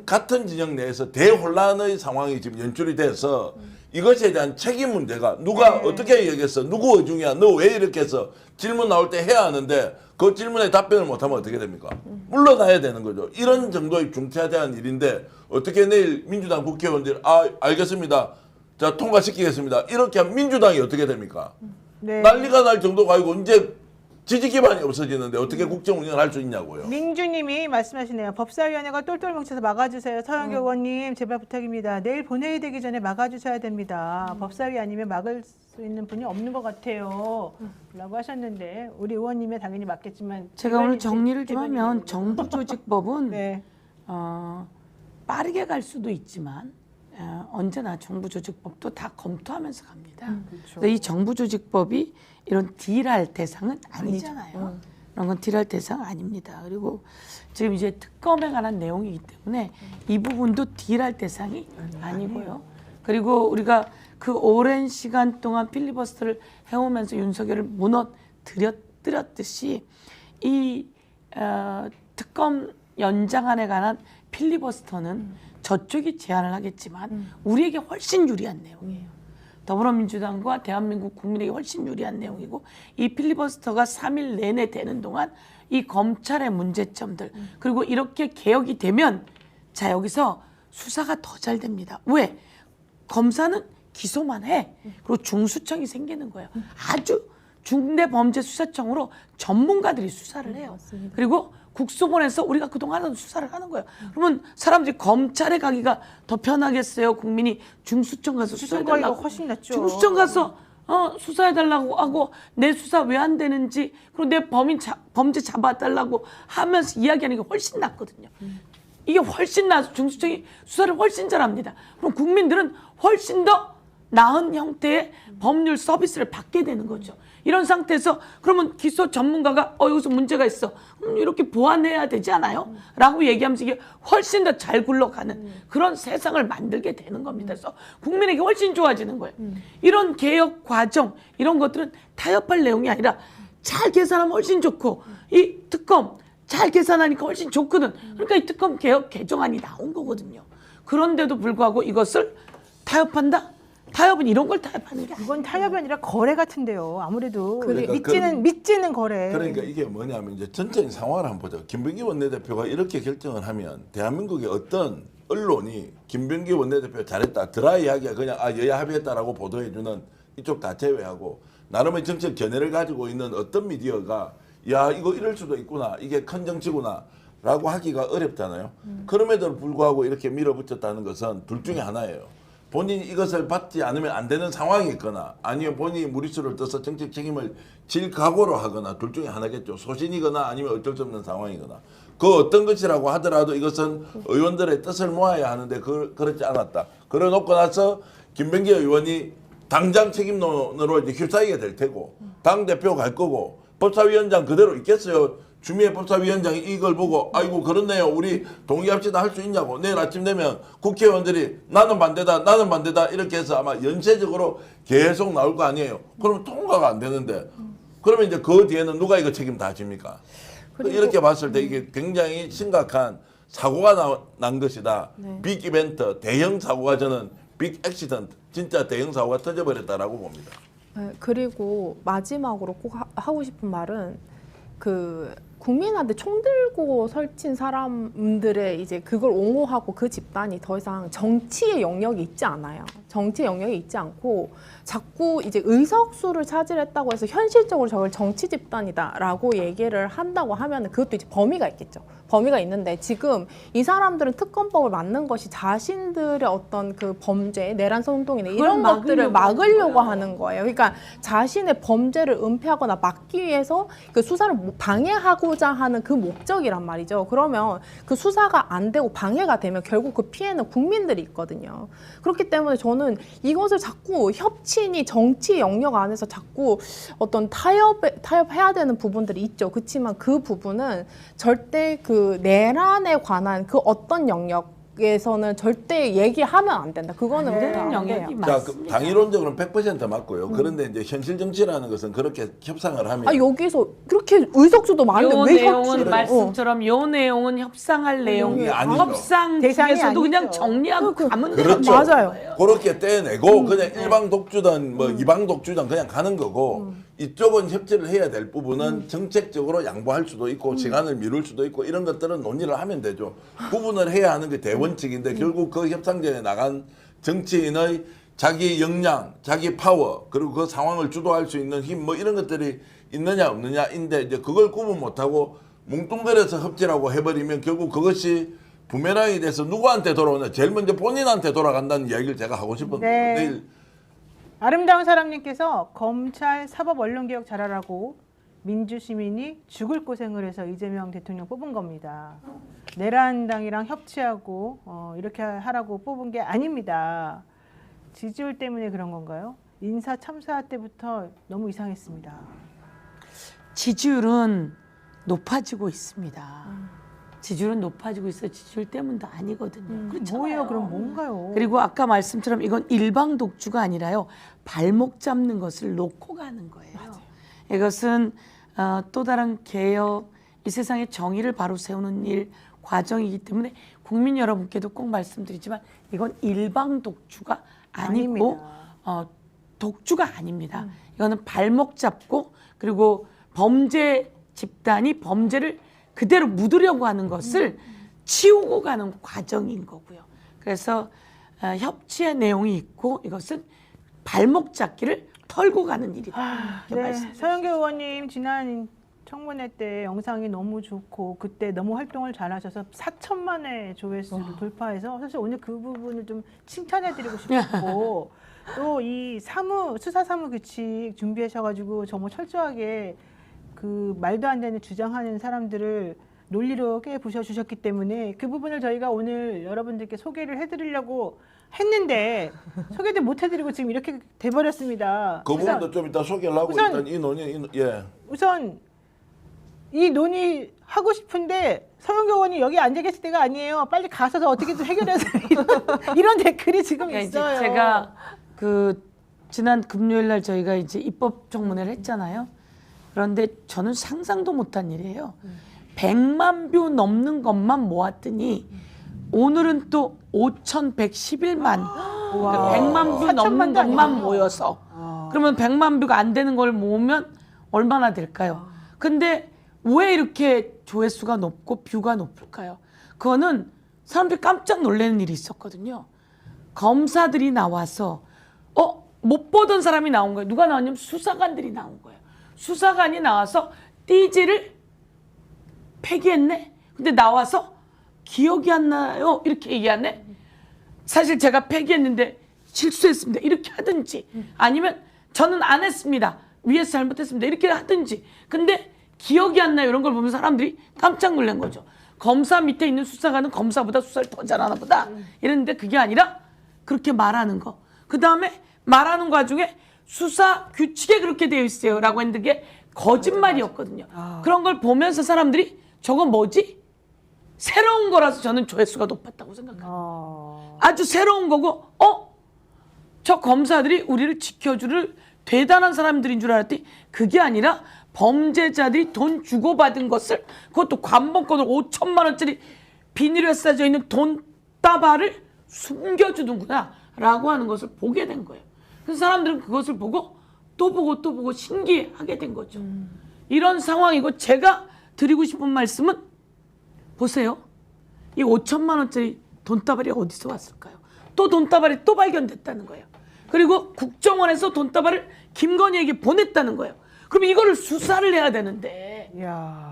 같은 진영 내에서 대혼란의 상황이 지금 연출이 돼서 이것에 대한 책임 문제가 누가 어떻게 얘기했어? 누구 의중이야? 너 왜 이렇게 했어? 질문 나올 때 해야 하는데 그 질문에 답변을 못하면 어떻게 됩니까? 물러나야 되는 거죠. 이런 정도의 중차대한 일인데 어떻게 내일 민주당 국회의원들 알겠습니다. 자 통과시키겠습니다. 이렇게 하면 민주당이 어떻게 됩니까? 네. 난리가 날 정도가 아니고 이제 지지 기반이 없어지는데 어떻게 국정 운영을 할 수 있냐고요. 민주님이 말씀하시네요. 법사위원회가 똘똘 뭉쳐서 막아주세요. 서영교 의원님 제발 부탁입니다. 내일 본회의 되기 전에 막아주셔야 됩니다. 법사위 아니면 막을 수 있는 분이 없는 것 같아요. 라고 하셨는데 우리 의원님이 당연히 맞겠지만 제가 오늘 정리를 좀 하면 정부조직법은 네. 빠르게 갈 수도 있지만 언제나 정부조직법도 다 검토하면서 갑니다. 그래서 이 정부조직법이 이런 딜할 대상은 아니잖아요. 이런 건 딜할 대상 아닙니다. 그리고 지금 이제 특검에 관한 내용이기 때문에 이 부분도 딜할 대상이 아니고요. 그리고 우리가 그 오랜 시간 동안 필리버스터를 해오면서 윤석열을 무너뜨렸듯이 이 특검 연장안에 관한 필리버스터는 저쪽이 제안을 하겠지만 우리에게 훨씬 유리한 내용이에요. 더불어민주당과 대한민국 국민에게 훨씬 유리한 내용이고 이 필리버스터가 3일 내내 되는 동안 이 검찰의 문제점들 그리고 이렇게 개혁이 되면 자 여기서 수사가 더 잘 됩니다. 왜? 검사는 기소만 해. 그리고 중수청이 생기는 거예요. 아주 중대범죄수사청으로 전문가들이 수사를 해요. 그리고 국수본에서 우리가 그동안 하던 수사를 하는 거예요. 그러면 사람들이 검찰에 가기가 더 편하겠어요. 국민이 중수청 가서 수사해달라고. 훨씬 낫죠. 중수청 가서 수사해달라고 하고 내 수사 왜 안 되는지 그리고 내 범죄 잡아달라고 하면서 이야기하는 게 훨씬 낫거든요. 이게 훨씬 나아서 중수청이 수사를 훨씬 잘합니다. 그럼 국민들은 훨씬 더 나은 형태의 법률 서비스를 받게 되는 거죠. 이런 상태에서 그러면 기소 전문가가 여기서 문제가 있어. 이렇게 보완해야 되지 않아요? 라고 얘기하면서 이게 훨씬 더 잘 굴러가는 그런 세상을 만들게 되는 겁니다. 그래서 국민에게 훨씬 좋아지는 거예요. 이런 개혁 과정 이런 것들은 타협할 내용이 아니라 잘 계산하면 훨씬 좋고 이 특검 잘 계산하니까 훨씬 좋거든. 그러니까 이 특검 개혁 개정안이 나온 거거든요. 그런데도 불구하고 이것을 타협한다? 타협은 이런 걸 타협하는 게 아니에요. 이건 타협이 아니라 거래 같은데요. 아무래도 믿지는 거래. 그러니까 이게 뭐냐면 이제 전체적인 상황을 한번 보죠. 김병기 원내대표가 이렇게 결정을 하면 대한민국의 어떤 언론이 김병기 원내대표 잘했다 드라이하게 그냥 여야 합의했다라고 보도해주는 이쪽 다 제외하고 나름의 정책 견해를 가지고 있는 어떤 미디어가 야 이거 이럴 수도 있구나 이게 큰 정치구나 라고 하기가 어렵잖아요. 그럼에도 불구하고 이렇게 밀어붙였다는 것은 둘 중에 하나예요. 본인이 이것을 받지 않으면 안 되는 상황이 있거나 아니면 본인이 무리수를 떠서 정책 책임을 질 각오로 하거나 둘 중에 하나겠죠. 소신이거나 아니면 어쩔 수 없는 상황이거나 그 어떤 것이라고 하더라도 이것은 의원들의 뜻을 모아야 하는데 그렇지 않았다. 그래놓고 나서 김병기 의원이 당장 책임론으로 이제 휩싸이게 될 테고 당대표 갈 거고 법사위원장 그대로 있겠어요. 주미애 법사위원장이 이걸 보고 아이고 그렇네요. 우리 동의합시다 할 수 있냐고 내일 아침 되면 국회의원들이 나는 반대다 이렇게 해서 아마 연쇄적으로 계속 나올 거 아니에요. 그러면 통과가 안 되는데 그러면 이제 그 뒤에는 누가 이거 책임 다 집니까? 이렇게 봤을 때 이게 굉장히 심각한 사고가 난 것이다. 빅 이벤트 대형 사고가 저는 빅 액시던트 진짜 대형 사고가 터져버렸다라고 봅니다. 그리고 마지막으로 꼭 하고 싶은 말은 국민한테 총 들고 설친 사람들의 이제 그걸 옹호하고 그 집단이 더 이상 정치의 영역이 있지 않아요. 정치의 영역이 있지 않고 자꾸 이제 의석수를 차지했다고 해서 현실적으로 저걸 정치 집단이다라고 얘기를 한다고 하면 그것도 이제 범위가 있겠죠. 범위가 있는데 지금 이 사람들은 특검법을 맞는 것이 자신들의 어떤 그 범죄, 내란 선동이나 이런 것들을 막으려고 하는 거예요. 그러니까 자신의 범죄를 은폐하거나 막기 위해서 그 수사를 방해하고자 하는 그 목적이란 말이죠. 그러면 그 수사가 안 되고 방해가 되면 결국 그 피해는 국민들이 있거든요. 그렇기 때문에 저는 이것을 자꾸 협친이 정치 영역 안에서 자꾸 어떤 타협해야 되는 부분들이 있죠. 그렇지만 그 부분은 절대 그 내란에 관한 그 어떤 영역에서는 절대 얘기하면 안 된다. 그거는 되는 영역이 맞습니다. 당이론적으로는 100% 맞고요. 그런데 이제 현실 정치라는 것은 그렇게 협상을 하면 여기서 그렇게 의석수도 많은데 요 왜 내용은 말씀처럼 요 내용은 협상할 내용이 아니죠. 협상 중에서도 그냥 정리하고 가면 되는 그렇죠. 맞아요. 그렇게 떼내고 그냥 일방 독주든 뭐 이방 독주든 그냥 가는 거고 이쪽은 협치를 해야 될 부분은 정책적으로 양보할 수도 있고 시간을 미룰 수도 있고 이런 것들은 논의를 하면 되죠. 구분을 해야 하는 게 대원칙인데 결국 그 협상전에 나간 정치인의 자기 역량, 자기 파워, 그리고 그 상황을 주도할 수 있는 힘, 뭐 이런 것들이 있느냐 없느냐인데 이제 그걸 구분 못하고 뭉뚱그려서 흡지라고 해버리면 결국 그것이 부메랑이 돼서 누구한테 돌아오냐? 제일 먼저 본인한테 돌아간다는 이야기를 제가 하고 싶은데 네. 내일 아름다운 사람님께서 검찰 사법 언론 개혁 잘하라고 민주 시민이 죽을 고생을 해서 이재명 대통령 뽑은 겁니다. 내란당이랑 협치하고 이렇게 하라고 뽑은 게 아닙니다. 지지율 때문에 그런 건가요? 인사 참사 때부터 너무 이상했습니다. 지지율은 높아지고 있습니다. 지지율은 높아지고 있어요. 지지율 때문도 아니거든요. 그렇잖아요. 뭐예요? 그럼 뭔가요? 그리고 아까 말씀처럼 이건 일방 독주가 아니라요. 발목 잡는 것을 놓고 가는 거예요. 맞아요. 이것은 또 다른 개혁, 이 세상의 정의를 바로 세우는 일 과정이기 때문에 국민 여러분께도 꼭 말씀드리지만 이건 일방 독주가 아니고 독주가 아닙니다. 이거는 발목 잡고 그리고 범죄 집단이 범죄를 그대로 묻으려고 하는 것을 치우고 가는 과정인 거고요. 그래서 협치의 내용이 있고 이것은 발목 잡기를 털고 가는 일이다. 네, 서영교 의원님 지난 청문회 때 영상이 너무 좋고 그때 너무 활동을 잘하셔서 4천만 회 조회수를 돌파해서 사실 오늘 그 부분을 좀 칭찬해드리고 싶고 또 이 수사 사무 규칙 준비하셔가지고 정말 철저하게 그 말도 안 되는 주장하는 사람들을 논리로 깨부셔주셨기 때문에 그 부분을 저희가 오늘 여러분들께 소개를 해드리려고 했는데 소개도 못 해드리고 지금 이렇게 돼버렸습니다. 그 부분도 좀 이따 소개를 하고 일단 이 논의 우선 이 논의하고 싶은데 서영교 의원이 여기 앉아 계실 때가 아니에요. 빨리 가셔서 어떻게든 해결해서 이런 댓글이 지금 있어요. 제가 그 지난 금요일 날 저희가 이제 입법 청문회를 했잖아요. 그런데 저는 상상도 못한 일이에요. 100만 뷰 넘는 것만 모았더니 오늘은 또 5,111만 100만 뷰 넘는 것만 모여서 그러면 100만 뷰가 안 되는 걸 모으면 얼마나 될까요? 근데 왜 이렇게 조회수가 높고 뷰가 높을까요? 그거는 사람들이 깜짝 놀라는 일이 있었거든요. 검사들이 나와서 못 보던 사람이 나온 거예요. 누가 나왔냐면 수사관들이 나온 거예요. 수사관이 나와서 띠지를 폐기했네? 근데 나와서 기억이 안 나요? 이렇게 얘기하네? 사실 제가 폐기했는데 실수했습니다. 이렇게 하든지 아니면 저는 안 했습니다. 위에서 잘못했습니다. 이렇게 하든지 근데 기억이 안 나요. 이런 걸 보면 사람들이 깜짝 놀란 거죠. 검사 밑에 있는 수사관은 검사보다 수사를 더 잘하나 보다. 이랬는데 그게 아니라 그렇게 말하는 거. 그 다음에 말하는 거 중에 수사 규칙에 그렇게 되어 있어요. 라고 했는데 그게 거짓말이었거든요. 그런 걸 보면서 사람들이 저건 뭐지? 새로운 거라서 저는 조회수가 높았다고 생각합니다. 아주 새로운 거고 저 검사들이 우리를 지켜줄 대단한 사람들인 줄 알았더니 그게 아니라 범죄자들이 돈 주고받은 것을 그것도 관본권을 5천만 원짜리 비닐에 싸져 있는 돈다발을 숨겨주는구나 라고 하는 것을 보게 된 거예요. 그래서 사람들은 그것을 보고 또 보고 신기하게 된 거죠. 이런 상황이고 제가 드리고 싶은 말씀은 보세요. 이 5천만 원짜리 돈다발이 어디서 왔을까요? 또 돈다발이 또 발견됐다는 거예요. 그리고 국정원에서 돈다발을 김건희에게 보냈다는 거예요. 그럼 이거를 수사를 해야 되는데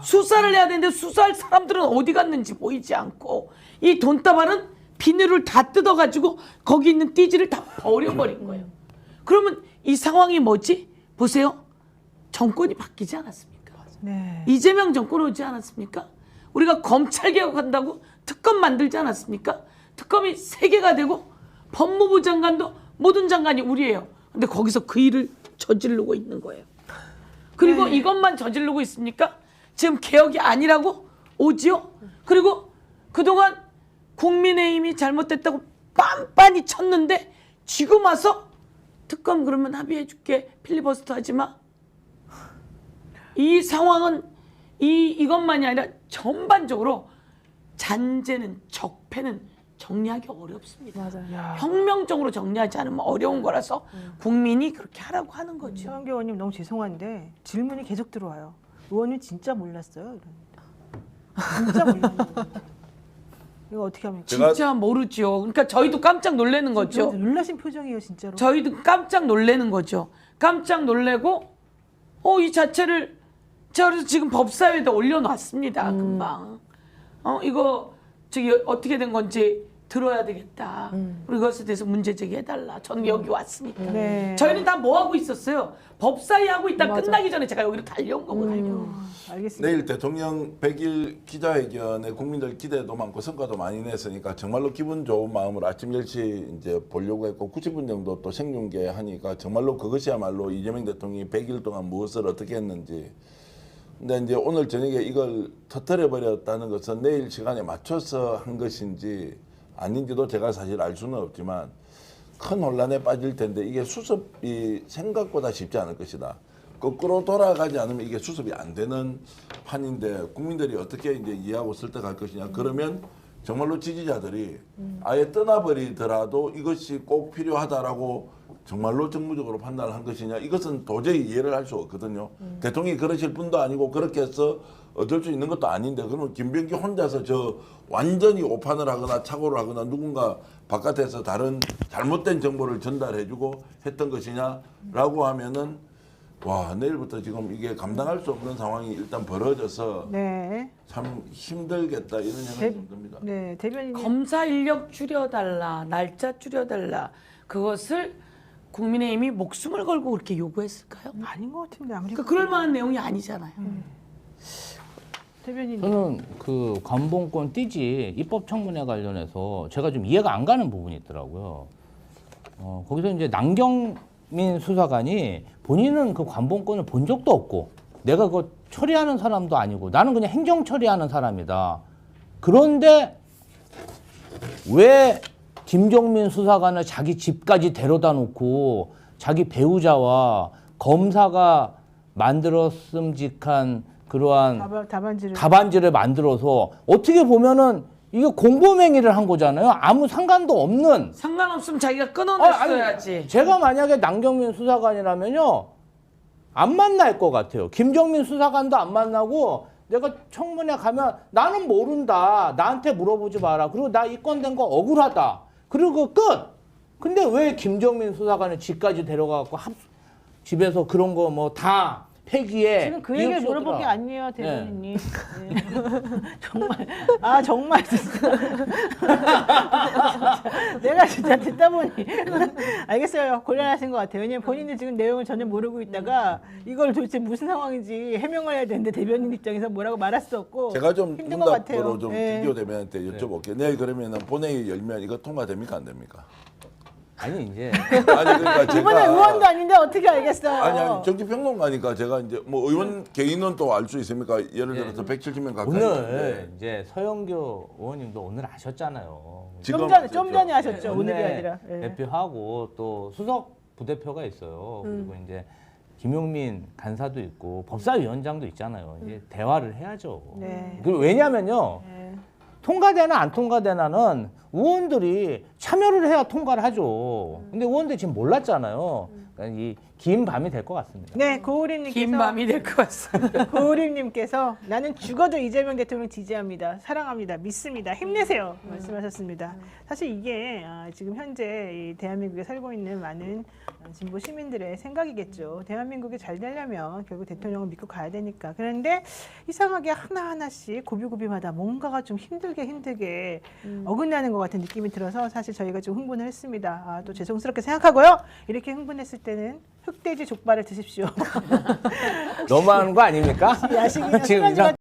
수사를 해야 되는데 수사할 사람들은 어디 갔는지 보이지 않고 이 돈다발은 비닐을 다 뜯어가지고 거기 있는 띠지를 다 버려버린 거예요. 그러면 이 상황이 뭐지? 보세요. 정권이 바뀌지 않았습니까? 네. 이재명 정권 오지 않았습니까? 우리가 검찰 개혁한다고 특검 만들지 않았습니까? 특검이 3개가 되고 법무부 장관도 모든 장관이 우리예요. 근데 거기서 그 일을 저지르고 있는 거예요. 그리고 이것만 저지르고 있습니까? 지금 개혁이 아니라고 오지요? 그리고 그동안 국민의힘이 잘못됐다고 빤빤히 쳤는데 지금 와서 특검 그러면 합의해 줄게. 필리버스터 하지 마. 이 상황은 이것만이 아니라 전반적으로 잔재는 적폐는 정리하기 어렵습니다. 맞아요. 혁명적으로 정리하지 않으면 어려운 거라서 국민이 그렇게 하라고 하는 거죠. 서영교 의원님 너무 죄송한데 질문이 계속 들어와요. 의원님 진짜 몰랐어요? 이럽니다. 진짜 몰랐어요. 이거 어떻게 합니까? 진짜 모르죠. 그러니까 저희도 깜짝 놀라는 거죠. 놀라신 표정이에요, 진짜로. 저희도 깜짝 놀라는 거죠. 깜짝 놀래고 이 자체를 제가 그래서 지금 법사위에다 올려놨습니다. 금방. 이거 저기 어떻게 된 건지 들어야 되겠다. 그리고 이것에 대해서 문제 제기해달라. 저는 여기 왔으니까. 네. 저희는 다 뭐 하고 있었어요? 법사위 하고 있다 맞아. 끝나기 전에 제가 여기로 달려온 거거든요. 알겠습니다. 내일 대통령 100일 기자회견에 국민들 기대도 많고 성과도 많이 냈으니까 정말로 기분 좋은 마음으로 아침 10시 이제 보려고 했고 90분 정도 또 생중계하니까 정말로 그것이야말로 이재명 대통령이 100일 동안 무엇을 어떻게 했는지. 근데 이제 오늘 저녁에 이걸 터뜨려 버렸다는 것은 내일 시간에 맞춰서 한 것인지 아닌지도 제가 사실 알 수는 없지만 큰 혼란에 빠질 텐데 이게 수습이 생각보다 쉽지 않을 것이다. 거꾸로 돌아가지 않으면 이게 수습이 안 되는 판인데 국민들이 어떻게 이제 이해하고 설득할 것이냐. 그러면 정말로 지지자들이 아예 떠나버리더라도 이것이 꼭 필요하다라고 정말로 정무적으로 판단을 한 것이냐. 이것은 도저히 이해를 할 수 없거든요. 대통령이 그러실 분도 아니고 그렇게 해서 어쩔 수 있는 것도 아닌데 그러면 김병기 혼자서 저 완전히 오판을 하거나 착오를 하거나 누군가 바깥에서 다른 잘못된 정보를 전달해주고 했던 것이냐라고 하면은 와 내일부터 지금 이게 감당할 수 없는 상황이 일단 벌어져서 네. 참 힘들겠다 이런 생각이 좀 듭니다. 네, 대변인님. 검사 인력 줄여달라, 날짜 줄여달라. 그것을 국민의힘이 목숨을 걸고 그렇게 요구했을까요? 아닌 것 같은데 아무리. 그러니까 그럴 만한 내용이 아니잖아요. 대변인님. 저는 그 관봉권 띠지 입법 청문회 관련해서 제가 좀 이해가 안 가는 부분이 있더라고요. 거기서 이제 남경민 수사관이 본인은 그 관봉권을 본 적도 없고 내가 그거 처리하는 사람도 아니고 나는 그냥 행정 처리하는 사람이다. 그런데 왜 김종민 수사관을 자기 집까지 데려다 놓고 자기 배우자와 검사가 만들었음직한 그러한 답안지를 만들어서 어떻게 보면은 이게 공범행위를 한 거잖아요. 아무 상관도 없는. 상관없으면 자기가 끊어냈어야지. 제가 만약에 남경민 수사관이라면요. 안 만날 것 같아요. 김종민 수사관도 안 만나고 내가 청문회 가면 나는 모른다. 나한테 물어보지 마라. 그리고 나 입건된 거 억울하다. 그리고 끝. 근데 왜 김종민 수사관을 집까지 데려가고 집에서 그런 거 뭐 다 폐기해. 지금 그 얘기를 물어본 게 아니에요, 대변인님. 네. 정말 정말 내가 진짜 듣다 보니 알겠어요. 곤란하신 것 같아요. 왜냐면 본인은 지금 내용을 전혀 모르고 있다가 이걸 도대체 무슨 상황인지 해명을 해야 되는데 대변인 입장에서 뭐라고 말할 수 없고 제가 좀 힘든 것 같아요. 응답으로 좀 네. 김기호 대변인한테 여쭤볼게요. 내일 그러면은 본회의 열면 이거 통과됩니까 안 됩니까? 아니 이제 아니 그러니까 제가 이번에 의원도 아닌데 어떻게 알겠어요? 아니 정치평론가니까 제가 이제 뭐 의원 개인은 또 알 수 있습니까? 예를 들어서 170명 가까이 오늘 있는데. 이제 서영교 의원님도 오늘 아셨잖아요. 좀 전에 하셨죠. 오늘이 아니라. 예. 대표하고 또 수석 부대표가 있어요. 그리고 이제 김용민 간사도 있고 법사위원장도 있잖아요. 이제 대화를 해야죠. 네. 그리고 왜냐면요. 통과되나 안 통과되나는 의원들이 참여를 해야 통과를 하죠. 근데 의원들이 지금 몰랐잖아요. 그러니까 이 긴 밤이 될 것 같습니다. 네, 고우림님께서 긴 밤이 될 것 같습니다. 고우림님께서 나는 죽어도 이재명 대통령 지지합니다. 사랑합니다. 믿습니다. 힘내세요. 말씀하셨습니다. 사실 이게 지금 현재 이 대한민국에 살고 있는 많은 진보 시민들의 생각이겠죠. 대한민국이 잘 되려면 결국 대통령을 믿고 가야 되니까. 그런데 이상하게 하나하나씩 고비고비마다 뭔가가 좀 힘들게 어긋나는 것 같은 느낌이 들어서 사실 저희가 좀 흥분을 했습니다. 또 죄송스럽게 생각하고요. 이렇게 흥분했을 때는 흑돼지 족발을 드십시오. 너무하는 거 아닙니까? 야식이나 지금 술안주가